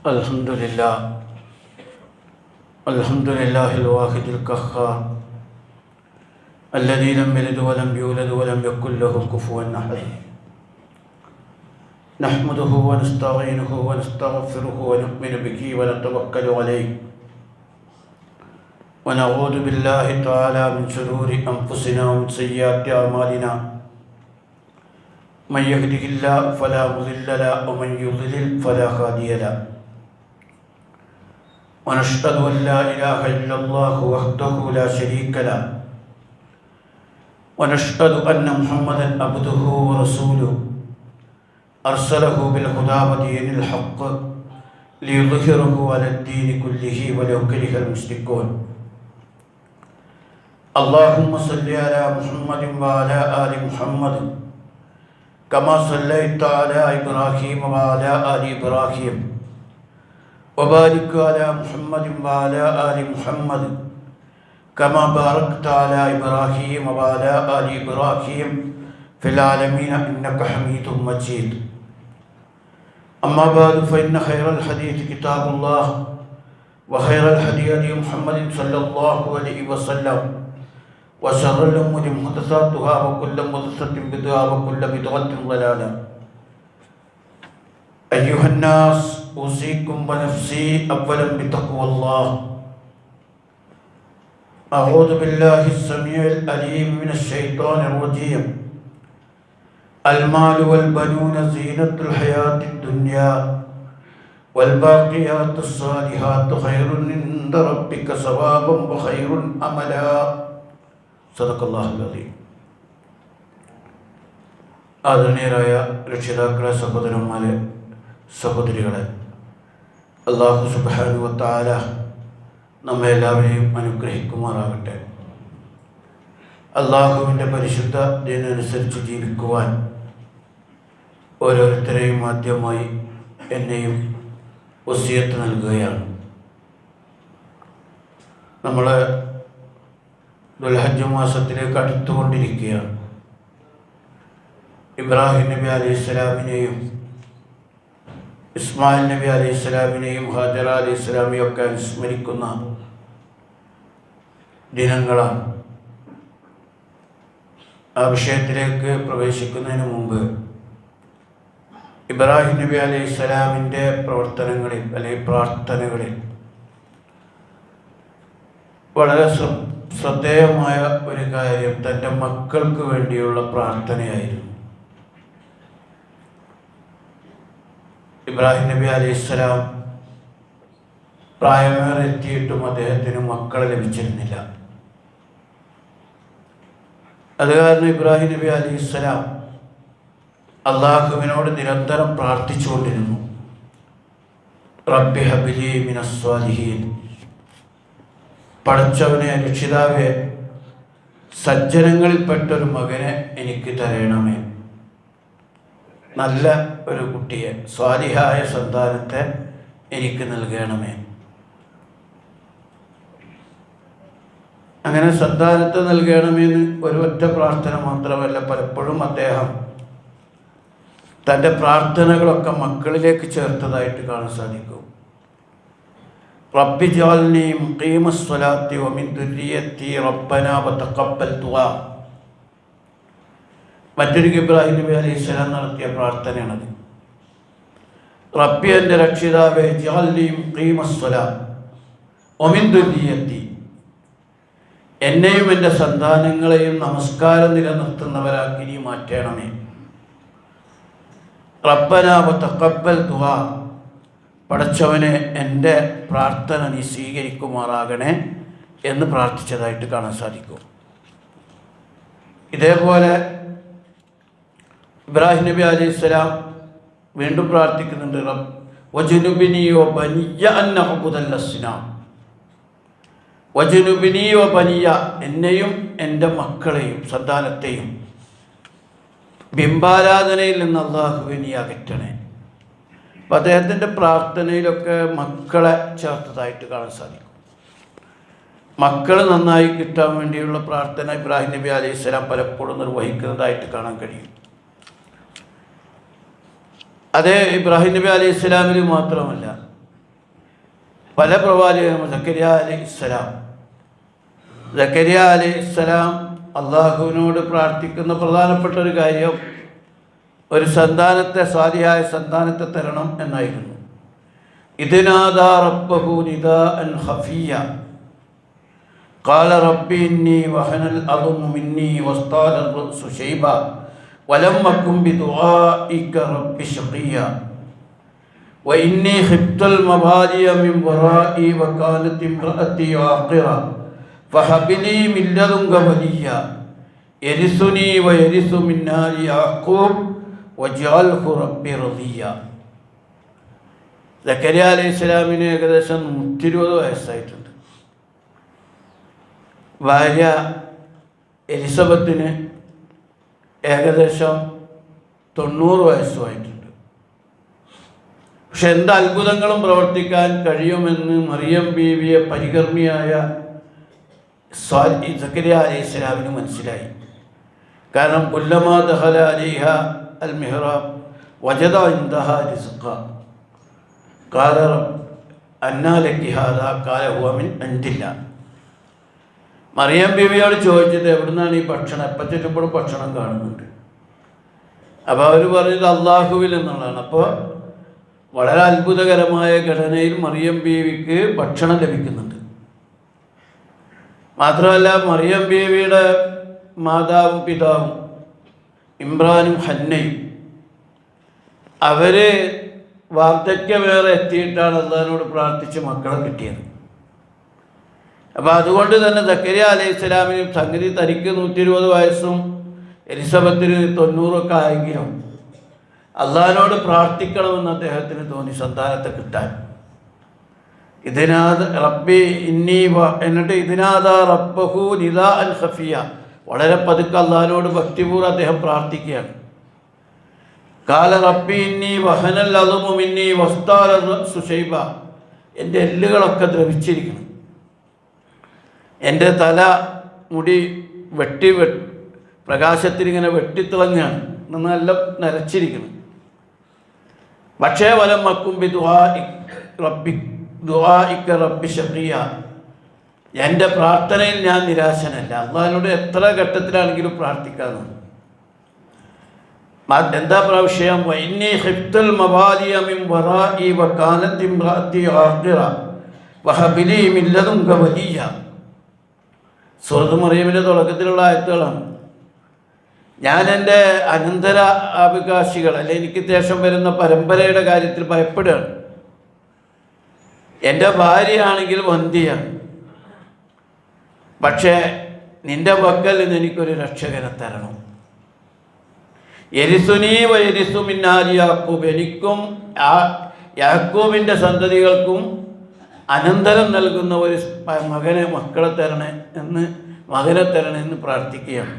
الحمد لله الواحد القهار الذي لم يلد ولم يولد ولم يكن له كفوا أحد. نحمده ونستعينه ونستغفره ونؤمن به ونتوكل عليه ونعوذ بالله تعالى من شرور أنفسنا ومن سيئات أعمالنا. من يهده الله فلا مضل له ومن يضلل فلا هادي له. ونشهد أن لا إله إلا الله وحده لا شريك له ونشهد أن محمدا عبده ورسوله أرسله بالهدى ودين الحق ليظهره على الدين كله ولو كره المشركون. اللهم صل على محمد وعلى آل محمد كما صليت على إبراهيم وعلى آل إبراهيم وبارك على محمد وعلى آل محمد كما باركت على إبراهيم وعلى آل إبراهيم في العالمين إنك حميد مجيد. أما بعد فإن خير الحديث كتاب الله وخير الهدي هدي محمد صلى الله عليه وسلم وشر الأمور محدثاتها وكل محدثة بدعة وكل بدعة ضلالة. أيها الناس أوصيكم ونفسي أولا بتقوى الله. أعوذ بالله السميع العليم من الشيطان الرجيم. المال والبنون زينة الحياة الدنيا والباقيات الصالحات خير عند ربك ثوابا وخير أملا. صدق الله العظيم. ആദരണീയരായ രക്ഷിതാക്കളെ, സഹോദരന്മാരെ, സഹോദരികളെ, അല്ലാഹു സുബ്ഹാനഹു വ തആല നമ്മെ എല്ലാവരെയും അനുഗ്രഹിക്കുമാറാകട്ടെ. അല്ലാഹുവിൻ്റെ പരിശുദ്ധ ദീനനുസരിച്ച് ജീവിക്കുവാൻ ഓരോരുത്തരെയും ആദ്യമായി എന്നെയും വസിയത്ത് നൽകുകയാണ്. നമ്മൾ ദുൽഹജ്ജ് മാസത്തിലേക്ക് അടുത്തുകൊണ്ടിരിക്കുകയാണ്. ഇബ്രാഹിം നബി അലൈഹിസ്സലാമിനെയും ഇസ്മായിൽ നബി അലൈഹിസ്സലാമിനെയും ഹാജറ അലൈഹിസ്സലാമിനെയും ഒക്കെ അനുസ്മരിക്കുന്ന ദിനങ്ങളാണ്. ആ വിഷയത്തിലേക്ക് പ്രവേശിക്കുന്നതിന് മുമ്പ് ഇബ്രാഹിം നബി അലൈഹിസ്സലാമിൻ്റെ പ്രവർത്തനങ്ങളിൽ അല്ലെങ്കിൽ പ്രാർത്ഥനകളിൽ വളരെ ശ്രദ്ധേയമായ ഒരു കാര്യം തൻ്റെ മക്കൾക്ക് വേണ്ടിയുള്ള പ്രാർത്ഥനയായിരുന്നു. ഇബ്രാഹിം നബി അലൈഹിസ്സലാം പ്രായമേറെത്തിയിട്ടും അദ്ദേഹത്തിന് മക്കളെ ലഭിച്ചിരുന്നില്ല. അത് കാരണം ഇബ്രാഹിം നബി അലൈഹിസ്സലാം അള്ളാഹുവിനോട് നിരന്തരം പ്രാർത്ഥിച്ചുകൊണ്ടിരുന്നു. റബ്ബി ഹബ്ലി മിനസ് സ്വാലിഹീൻ, പടച്ചവനെ, രക്ഷിതാവേ, സജ്ജനങ്ങളിൽപ്പെട്ടൊരു മകനെ എനിക്ക് തരണമേ, നല്ല ഒരു കുട്ടിയെ, സ്വാലിഹായ സന്താനത്തെ എനിക്ക് നൽകണമേ. അങ്ങനെ സന്താനത്തെ നൽകണമെന്ന് ഒരൊറ്റ പ്രാർത്ഥന മാത്രമല്ല, പലപ്പോഴും അദ്ദേഹം തൻ്റെ പ്രാർത്ഥനകളൊക്കെ മക്കളിലേക്ക് ചേർത്തതായിട്ട് കാണാൻ സാധിക്കും. റബ്ബി ജഅൽനി മുഖീമസ്സലാത്തി വമിൻ ദുർരിയത്തി റബ്ബനാ വതഖബ്ബൽ ദുആ. മറ്റൊരു ഇബ്രാഹിം നബി അലൈഹിസ്സലാം നടത്തിയ പ്രാർത്ഥനയാണത്. റബ്ബി, എൻ്റെ രക്ഷിതാവേ, ജഅൽനി മുഖീമസ്സലാത്ത് വമിൻ ദുർരിയത്തി, എന്നെയും എൻ്റെ സന്താനങ്ങളെയും നമസ്കാരം നിലനിർത്തുന്നവരാക്കി നീ മാറ്റണമേ. റബ്ബനാ വതഖബ്ബൽ ദുആ, പടച്ചവനെ, എൻ്റെ പ്രാർത്ഥന നീ സ്വീകരിക്കുമാറാകണേ എന്ന് പ്രാർത്ഥിച്ചതായിട്ട് കാണാൻ സാധിക്കും. ഇതേപോലെ ഇബ്രാഹിം നബി അലൈഹിസ്സലാം വീണ്ടും പ്രാർത്ഥിക്കുന്നുണ്ട്. വജുനുബിനി വബനിയ അൻ നഅ്ബുദൽ അസ്നാം. വജുനുബിനി വബനിയ, എന്നെയും എൻ്റെ മക്കളെയും സന്താനത്തെയും ബിംബാരാധനയിൽ നിന്ന് അള്ളാഹുവേ നീ അകറ്റണേ. അപ്പം അദ്ദേഹത്തിൻ്റെ പ്രാർത്ഥനയിലൊക്കെ മക്കളെ ചേർത്തതായിട്ട് കാണാൻ സാധിക്കും. മക്കൾ നന്നായി കിട്ടാൻ വേണ്ടിയുള്ള പ്രാർത്ഥന ഇബ്രാഹിം നബി അലൈഹിസ്സലാം പലപ്പോഴും നിർവഹിക്കുന്നതായിട്ട് കാണാൻ കഴിയും. അതേ ഇബ്രാഹിം നബി അലൈഹി സ്വലാമിൽ മാത്രമല്ല, പല പ്രവാചകരും സക്കരിയ അലൈഹിസ്സലാം അള്ളാഹുവിനോട് പ്രാർത്ഥിക്കുന്ന പ്രധാനപ്പെട്ട ഒരു കാര്യം ഒരു സ്വാലിഹായ സന്താനത്തെ തരണം എന്നായിരുന്നു. ഇതിനാദാ റബ്ബഹു നിദാഅൻ ഖഫിയ ഖാല റബ്ബി ഇന്നി വഹനൽ അദ്മു മിന്നി വസ്താല റഅസു ശൈബ വലം അകും ബിദുആഇക റബ്ബി ശഖിയ വഇന്നി ഖിഫ്തുൽ മബാലിയ മിൻ വറാഇ വകാനത് ഇംറഅതി ആഖിറ ഫഹബിലി മിൻ ലദുൻക വലിയ യരിസുനി വയരിസു മിൻ ആലി യാഖൂബ് വജഅൽഹു റബ്ബി റദിയ. സക്കരിയ അലൈഹിസ്സലാമിന് ഏകദേശം 120 വയസ്സായിട്ടുണ്ട്. ഭാര്യ എലിസബത്തിന് ഏകദേശം 90 വയസ്സുമായിട്ടുണ്ട്. പക്ഷെ എന്ത് അത്ഭുതങ്ങളും പ്രവർത്തിക്കാൻ കഴിയുമെന്ന് മറിയം ബീവിയെ പരികർമ്മിയായ സക്കരിയ അലൈഹിസ്സലാമിന് മനസ്സിലായി. കാരണം കുല്ലമാ ദഖല അലൈഹ അൽ മിഹ്റാബ് വജദ ഇൻദഹ റിസ്ഖ ഖാല അന്നാ ലക്കി ഹാദാ ഖാല ഹുവ മിൻ ഇൻദില്ലാ. മറിയം ബീവിയോട് ചോദിച്ചത് എവിടുന്നാണ് ഈ ഭക്ഷണം, എപ്പോൾ ചെല്ലുമ്പോഴും ഭക്ഷണം കാണുന്നുണ്ട്. അപ്പോൾ അവർ പറഞ്ഞത് അള്ളാഹുവിൽ എന്നുള്ളതാണ്. അപ്പോൾ വളരെ അത്ഭുതകരമായ ഘടനയിൽ മറിയം ബീവിക്ക് ഭക്ഷണം ലഭിക്കുന്നുണ്ട്. മാത്രമല്ല മറിയം ബീവിയുടെ മാതാവും പിതാവും ഇമ്രാനും ഹന്നയും അവർ വാർദ്ധക്യമേറെ എത്തിയിട്ടാണ് അള്ളാഹിനോട് പ്രാർത്ഥിച്ച് മക്കളെ കിട്ടിയത്. അപ്പോൾ അതുകൊണ്ട് തന്നെ സക്കരിയ അലൈഹിസ്സലാമിന് സംഗതി തനിക്ക് 120 വയസ്സും എലിസബത്തിന് 90 ആയെങ്കിലും അള്ളാഹിനോട് പ്രാർത്ഥിക്കണമെന്ന് അദ്ദേഹത്തിന് തോന്നി സന്താനത്തെ കിട്ടാൻ. എന്നിട്ട് ഇതിനാദാ റബ്ബഹു നിദാഅൻ ഖഫിയ, വളരെ പതുക്കെ അള്ളാഹിനോട് ഭക്തിപൂർവ്വം അദ്ദേഹം പ്രാർത്ഥിക്കുകയാണ്. ഖാല റബ്ബി ഇന്നി വഹനൽ അദ്മു മിന്നി വസ്താല റഅസു ശൈബ, എൻ്റെ എല്ലുകളൊക്കെ ദ്രവിച്ചിരിക്കുന്നു, എൻ്റെ തല മുടി പ്രകാശത്തിലിങ്ങനെ വെട്ടിത്തിളങ്ങുകയാണ്, നല്ല നരച്ചിരിക്കുന്നു. പക്ഷേ വലം അകും ബിദുആഇക റബ്ബി ശഖിയ, എൻ്റെ പ്രാർത്ഥനയിൽ ഞാൻ നിരാശനല്ല. അള്ളാഹിനോട് എത്ര ഘട്ടത്തിലാണെങ്കിലും പ്രാർത്ഥിക്കാമെന്ന്. എന്താ വിഷയം? വഇന്നി ഖിഫ്തുൽ മബാലിയ മിൻ വറാഇ വകാനത് ഇംറഅതി ആഖിറ വഹബിലി മിൻ ലദുൻക വലിയ. സൂറത്ത് മറിയമിൻ്റെ തുടക്കത്തിലുള്ള ആയത്തുകളാണ്. ഞാൻ എൻ്റെ അനന്തര അവകാശികൾ അല്ലെ എനിക്ക് ശേഷം വരുന്ന പരമ്പരയുടെ കാര്യത്തിൽ ഭയപ്പെടുകയാണ്. എൻ്റെ ഭാര്യയാണെങ്കിൽ വന്ധ്യയാണ്, പക്ഷേ നിൻ്റെ പക്കൽ നിന്ന് എനിക്കൊരു രക്ഷകനെ തരണം. യരിസുനി വയരിസു മിൻ ആലി യാക്കൂബ്, എനിക്കും യാക്കൂബിൻ്റെ സന്തതികൾക്കും അനന്തരം നൽകുന്ന ഒരു മക്കളെ തരണേ എന്ന് പ്രാർത്ഥിക്കുകയാണ്.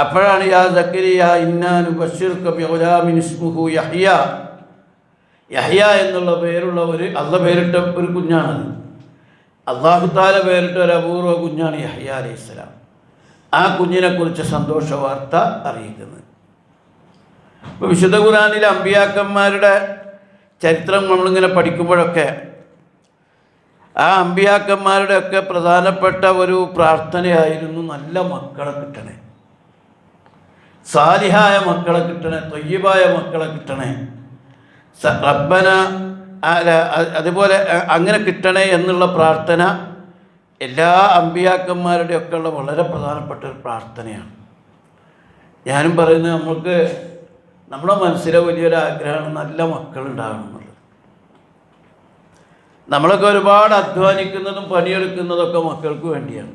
അപ്പോഴാണ് യാ സക്കരിയ ഇന്നാ നുബശ്ശിറുക ബിഗുലാമിൻ ഇസ്മുഹു യഹ്യ, യഹ്യ എന്നുള്ള പേരുള്ള അള്ളാഹ് പേരിട്ട ഒരു കുഞ്ഞാണത്. അല്ലാഹു തആല പേരിട്ട ഒരു അപൂർവ കുഞ്ഞാണ് യഹ്യ അലൈഹിസ്സലാം. ആ കുഞ്ഞിനെക്കുറിച്ച് സന്തോഷ വാർത്ത അറിയിക്കുന്നത്. ഇപ്പോൾ വിശുദ്ധ ഖുർആനിലെ അമ്പിയാക്കന്മാരുടെ ചരിത്രം നമ്മളിങ്ങനെ പഠിക്കുമ്പോഴൊക്കെ ആ അമ്പിയാക്കന്മാരുടെയൊക്കെ പ്രധാനപ്പെട്ട ഒരു പ്രാർത്ഥനയായിരുന്നു നല്ല മക്കളെ കിട്ടണേ, സാലിഹായ മക്കളെ കിട്ടണേ, ത്വയ്യിബായ മക്കളെ കിട്ടണേ, റബ്ബന അതുപോലെ അങ്ങനെ കിട്ടണേ എന്നുള്ള പ്രാർത്ഥന എല്ലാ അമ്പിയാക്കന്മാരുടെയൊക്കെ ഉള്ള വളരെ പ്രധാനപ്പെട്ട ഒരു പ്രാർത്ഥനയാണ്. ഞാനും പറയുന്നത് നമ്മുടെ മനസ്സിലെ വലിയൊരു ആഗ്രഹമാണ് നല്ല മക്കളുണ്ടാകണം എന്നുള്ളത്. നമ്മളൊക്കെ ഒരുപാട് അധ്വാനിക്കുന്നതും പണിയെടുക്കുന്നതൊക്കെ മക്കൾക്ക് വേണ്ടിയാണ്.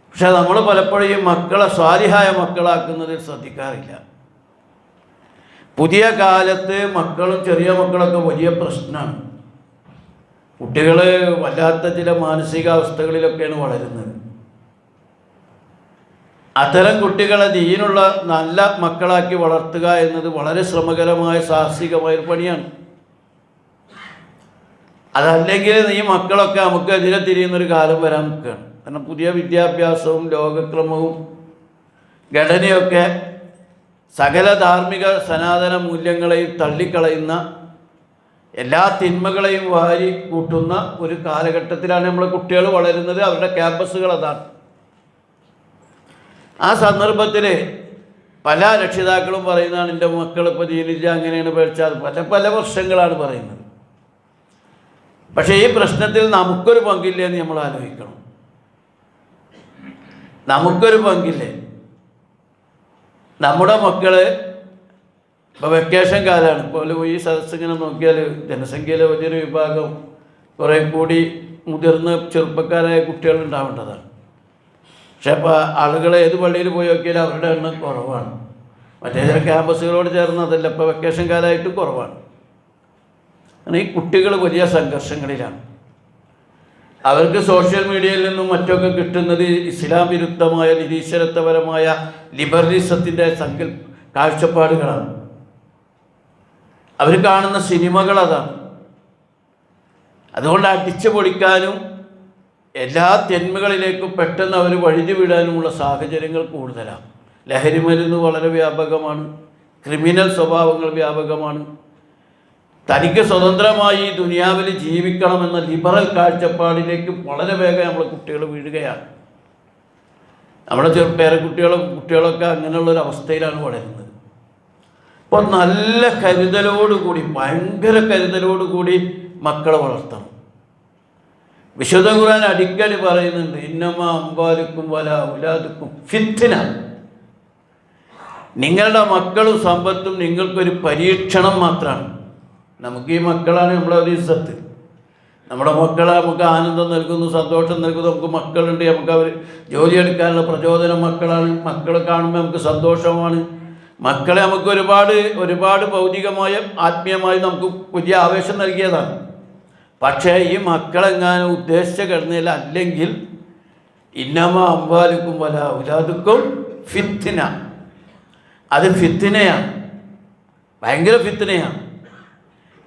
പക്ഷെ നമ്മൾ പലപ്പോഴും ഈ മക്കളെ സ്വാലിഹായ മക്കളാക്കുന്നതിൽ ശ്രദ്ധിക്കാറില്ല. പുതിയ കാലത്ത് മക്കളും ചെറിയ മക്കളൊക്കെ വലിയ പ്രശ്നമാണ്. കുട്ടികൾ വല്ലാത്ത ചില മാനസികാവസ്ഥകളിലൊക്കെയാണ് വളരുന്നത്. അത്തരം കുട്ടികളെ ദീനുള്ള നല്ല മക്കളാക്കി വളർത്തുക എന്നത് വളരെ ശ്രമകരമായ സാഹസികമായ ഒരു പണിയാണ്. അതല്ലെങ്കിൽ ഈ മക്കളൊക്കെ നമുക്ക് എതിരെ തിരിയുന്നൊരു കാലം വരാൻ നിൽക്കുകയാണ്. കാരണം പുതിയ വിദ്യാഭ്യാസവും ലോകക്രമവും ഘടനയൊക്കെ സകല ധാർമ്മിക സനാതന മൂല്യങ്ങളെയും തള്ളിക്കളയുന്ന എല്ലാ തിന്മകളെയും വാരി കൂട്ടുന്ന ഒരു കാലഘട്ടത്തിലാണ് നമ്മളെ കുട്ടികൾ വളരുന്നത്. അവരുടെ ക്യാമ്പസുകൾ അതാണ്. ആ സന്ദർഭത്തിൽ പല രക്ഷിതാക്കളും പറയുന്നതാണ്, എൻ്റെ മക്കൾ ഇപ്പോൾ ദീനില്ല, അങ്ങനെയാണ് പഠിച്ചാൽ പല വർഷങ്ങളാണ് പറയുന്നത്. പക്ഷേ ഈ പ്രശ്നത്തിൽ നമുക്കൊരു പങ്കില്ലേ എന്ന് നമ്മൾ ആലോചിക്കണം. നമുക്കൊരു പങ്കില്ലേ? നമ്മുടെ മക്കൾ ഇപ്പോൾ വെക്കേഷൻ കാലമാണ്. ഇപ്പോൾ ഈ സദസ്സിങ്ങനെ നോക്കിയാൽ ജനസംഖ്യയിലെ വലിയൊരു വിഭാഗം കുറേ കൂടി മുതിർന്ന ചെറുപ്പക്കാരായ കുട്ടികൾ ഉണ്ടാവേണ്ടതാണ്. പക്ഷേ ഇപ്പോൾ ആളുകൾ ഏത് പള്ളിയിൽ പോയി നോക്കിയാലും അവരുടെ എണ്ണം കുറവാണ്. മറ്റേ ചില ക്യാമ്പസുകളോട് ചേർന്ന് അതല്ല, ഇപ്പോൾ വെക്കേഷൻ കാലമായിട്ടും കുറവാണ്. ഈ കുട്ടികൾ വലിയ സംഘർഷങ്ങളിലാണ്. അവർക്ക് സോഷ്യൽ മീഡിയയിൽ നിന്നും മറ്റൊക്കെ കിട്ടുന്നത് ഇസ്ലാം വിരുദ്ധമായ നിരീശ്വരത്വപരമായ ലിബറലിസത്തിൻ്റെ കാഴ്ചപ്പാടുകളാണ്. അവർ കാണുന്ന സിനിമകൾ അതാണ്. അതുകൊണ്ട് അടിച്ചു പൊളിക്കാനും എല്ലാ തിന്മകളിലേക്കും പെട്ടെന്ന് അവർ വഴുതി വിടാനുമുള്ള സാഹചര്യങ്ങൾ കൂടുതലാണ്. ലഹരി മരുന്ന് വളരെ വ്യാപകമാണ്. ക്രിമിനൽ സ്വഭാവങ്ങൾ വ്യാപകമാണ്. തനിക്ക് സ്വതന്ത്രമായി ഈ ദുനിയാവിൽ ജീവിക്കണമെന്ന ലിബറൽ കാഴ്ചപ്പാടിലേക്ക് വളരെ വേഗം നമ്മളെ കുട്ടികൾ വീഴുകയാണ്. നമ്മുടെ കുട്ടികളൊക്കെ അങ്ങനെയുള്ളൊരവസ്ഥയിലാണ് വളരുന്നത്. അപ്പോൾ നല്ല കരുതലോടുകൂടി, ഭയങ്കര കരുതലോടുകൂടി മക്കളെ വളർത്തണം. വിശുദ്ധ ഖുർആൻ അടിക്കടി പറയുന്നുണ്ട്, ഇന്നമാ അംവാലുക്കും വലാ ഔലാദുക്കും ഫിത്ന. നിങ്ങളുടെ മക്കളും സമ്പത്തും നിങ്ങൾക്കൊരു പരീക്ഷണം മാത്രമാണ്. നമുക്ക് ഈ മക്കളാണ് നമ്മളെ ഒരു ഇസ്സത്ത്. നമ്മുടെ മക്കളെ നമുക്ക് ആനന്ദം നൽകുന്നു, സന്തോഷം നൽകുന്നു. നമുക്ക് മക്കളുണ്ട്, നമുക്ക് അവർ ജോലിയെടുക്കാനുള്ള പ്രചോദനം മക്കളാണ്. മക്കളെ കാണുമ്പോൾ നമുക്ക് സന്തോഷമാണ്. മക്കളെ നമുക്ക് ഒരുപാട് ഭൗതികമായും ആത്മീയമായും നമുക്ക് വലിയ ആവേശം നൽകിയതാണ്. പക്ഷേ ഈ മക്കളെങ്ങാനും ഉദ്ദേശിച്ച ഘടനയിൽ അല്ലെങ്കിൽ ഇന്നമാ അംവാലുക്കും വലാ ഔലാദുക്കും ഫിത്ന, അത് ഫിത്നയാണ്, ഭയങ്കര ഫിത്നയാണ്.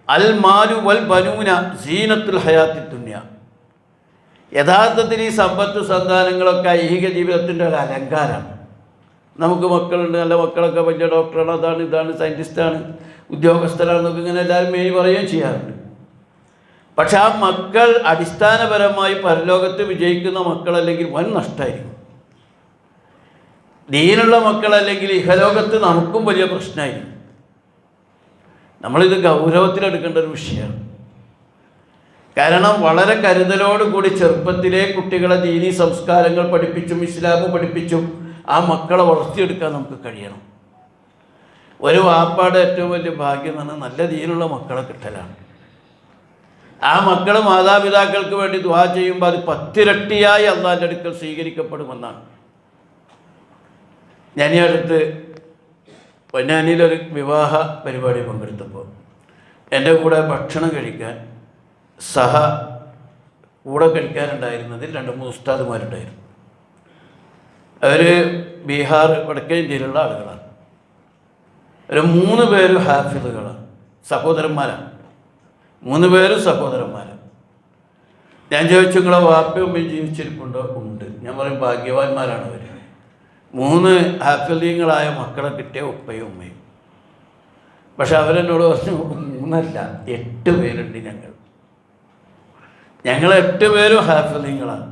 അൽ മാലു വൽ ബനൂന സീനത്തുൽ ഹയാത്തി ദുനിയ. യഥാർത്ഥത്തിൽ ഈ സമ്പത്ത് സന്താനങ്ങളൊക്കെ ഐഹിക ജീവിതത്തിൻ്റെ ഒരു അലങ്കാരമാണ്. നമുക്ക് മക്കളുണ്ട്, നല്ല മക്കളൊക്കെ വലിയ ഡോക്ടറാണ്, അതാണ് ഇതാണ്, സയൻറ്റിസ്റ്റാണ്, ഉദ്യോഗസ്ഥരാണെന്നൊക്കെ ഇങ്ങനെ എല്ലാവരും പറയുകയും ചെയ്യാറുണ്ട്. പക്ഷെ ആ മക്കൾ അടിസ്ഥാനപരമായി പരലോകത്ത് വിജയിക്കുന്ന മക്കളല്ലെങ്കിൽ വൻ നഷ്ടമായിരിക്കും. ദീനുള്ള മക്കളല്ലെങ്കിൽ ഇഹലോകത്ത് നമുക്കും വലിയ പ്രശ്നമായിരിക്കും. നമ്മളിത് ഗൗരവത്തിലെടുക്കേണ്ട ഒരു വിഷയമാണ്. കാരണം വളരെ കരുതലോടുകൂടി ചെറുപ്പത്തിലെ കുട്ടികളെ ദീനി സംസ്കാരങ്ങൾ പഠിപ്പിച്ചും ഇസ്ലാം പഠിപ്പിച്ചും ആ മക്കളെ വളർത്തിയെടുക്കാൻ നമുക്ക് കഴിയണം. ഒരു വാപ്പാടെ ഏറ്റവും വലിയ ഭാഗ്യം എന്ന് പറഞ്ഞാൽ നല്ല ദീനുള്ള മക്കളെ കിട്ടലാണ്. ആ മക്കൾ മാതാപിതാക്കൾക്ക് വേണ്ടി ദുആ ചെയ്യുമ്പോൾ അത് 10 ഇരട്ടിയായി അള്ളാഹിൻ്റെ അടുക്കൽ സ്വീകരിക്കപ്പെടുമെന്നാണ്. ഞാൻ ഈ അടുത്ത് പൊന്നാനിയിലൊരു വിവാഹ പരിപാടി പങ്കെടുത്തപ്പോൾ എൻ്റെ കൂടെ ഭക്ഷണം കഴിക്കാൻ കൂടെ കഴിക്കാനുണ്ടായിരുന്നതിൽ 2-3 ഉസ്താദുമാരുണ്ടായിരുന്നു. അവർ ബീഹാർ വടക്കേ ഇന്ത്യയിലുള്ള ആളുകളാണ്. ഒരു 3 പേരും ഹാഫിളുകളാണ്, സഹോദരന്മാരാണ്. 3 പേരും സഹോദരന്മാരാണ്. ഞാൻ ചോദിച്ചു, നിങ്ങളെ വാപ്പയും ഉമ്മയും ജീവിച്ചിരിപ്പുണ്ടോ? ഉണ്ട്. ഞാൻ പറയും, ഭാഗ്യവാന്മാരാണ് അവർ. 3 ഹാഫിളീങ്ങളായ മക്കളെ കിട്ടിയ ഉപ്പയും ഉമ്മയും. പക്ഷെ അവരെന്നോട് പറഞ്ഞു, 3 അല്ല 8 പേരുണ്ട് ഞങ്ങൾ 8 പേരും ഹാഫിളീങ്ങളാണ്.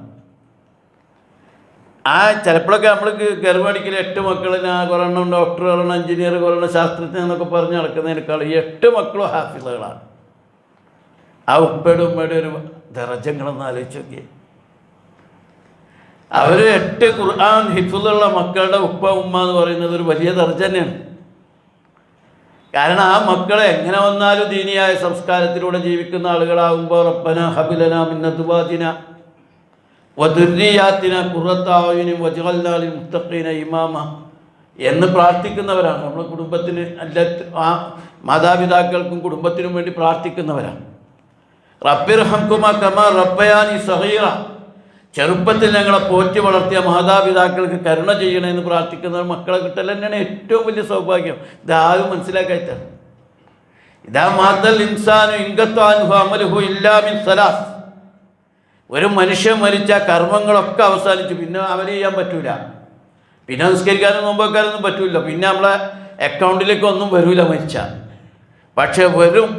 ചിലപ്പോഴൊക്കെ നമ്മൾ ഗർഭടിക്കൽ 8 മക്കളിന് കുറെണ്ണം ഡോക്ടർ, കുറെണ്ണം എഞ്ചിനീയർ, കുറെണ്ണം ശാസ്ത്രജ്ഞൻ എന്നൊക്കെ പറഞ്ഞ് നടക്കുന്നതിനേക്കാൾ 8 മക്കളും ഹാഫിളുകളാണ്. ആ ഉപ്പയുടെ ഉമ്മയുടെ ഒരു ദറജങ്ങളൊന്ന് ആലോചിച്ച് നോക്കിയേ. അവർ 8 ഖുർആൻ ഹിഫ്ളുള്ള മക്കളുടെ ഉപ്പ ഉമ്മ എന്ന് പറയുന്നത് ഒരു വലിയ ദർജ തന്നെയാണ്. കാരണം ആ മക്കളെ എങ്ങനെ വന്നാലും ദീനിയായ സംസ്കാരത്തിലൂടെ ജീവിക്കുന്ന ആളുകളാകുമ്പോൾ റബ്ബനാ ഹബ് ലനാ മിൻ അസ്വാജിന വദുർരിയാതിന ഖുർറത അയുനി വജ്അൽനാ ലിൽ മുത്തഖീന ഇമാമ എന്ന് പ്രാർത്ഥിക്കുന്നവരാണ്. നമ്മുടെ കുടുംബത്തിന് ആ മാതാപിതാക്കൾക്കും കുടുംബത്തിനും വേണ്ടി പ്രാർത്ഥിക്കുന്നവരാണ്. റബ്ബിർഹംകുമാ കമാ റബ്ബയാനി സഗീറ, ചെറുപ്പത്തിൽ ഞങ്ങളെ പോറ്റി വളർത്തിയ മാതാപിതാക്കൾക്ക് കരുണ ചെയ്യണമെന്ന് പ്രാർത്ഥിക്കുന്നവർ മക്കളെ കിട്ടൽ തന്നെയാണ് ഏറ്റവും വലിയ സൗഭാഗ്യം. ഇതാരും മനസ്സിലാക്കായിട്ടാണ്. ഇതാ മാതൽ ഇൻസാനു ഇൻഗത്വാൻഹു അമലുഹു ഇല്ലാ മിൻ സലാസ്. ഒരു മനുഷ്യൻ മരിച്ച കർമ്മങ്ങളൊക്കെ അവസാനിച്ചു, പിന്നെ അവന് ചെയ്യാൻ പറ്റൂല, പിന്നെ നിസ്കരിക്കാനും നോമ്പ് വെക്കാനൊന്നും പറ്റൂല, പിന്നെ നമ്മളെ അക്കൗണ്ടിലേക്ക് ഒന്നും വരൂല മരിച്ച. പക്ഷെ വരും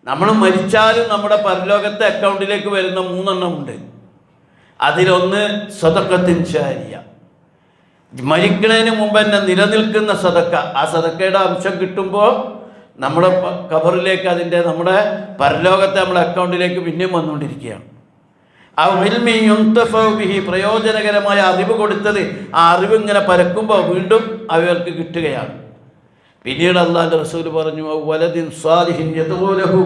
നമ്മൾ മരിച്ചാലും നമ്മുടെ പരലോകത്തെ അക്കൗണ്ടിലേക്ക് വരുന്ന 3 എണ്ണമുണ്ട്. അതിലൊന്ന് സദഖത്തുൻ ജാരിയ, മരിക്കുന്നതിന് മുമ്പ് തന്നെ നിലനിൽക്കുന്ന സദക്ക. ആ സദക്കയുടെ അംശം കിട്ടുമ്പോൾ നമ്മുടെ ഖബറിലേക്ക് നമ്മുടെ പരലോകത്തെ നമ്മുടെ അക്കൗണ്ടിലേക്ക് പിന്നെയും വന്നുകൊണ്ടിരിക്കുകയാണ്. ആ ഇൽമി യുൻതഫഉ ബിഹി, പ്രയോജനകരമായ അറിവ് കൊടുത്തത് ആ അറിവ് ഇങ്ങനെ പരക്കുമ്പോൾ വീണ്ടും അവർക്ക് കിട്ടുകയാണ്. പിന്നീട് അല്ലാഹുവിൻ്റെ റസൂൽ പറഞ്ഞു, വലദിൻ സാലിഹിൻ യദ്ഉ ലഹു,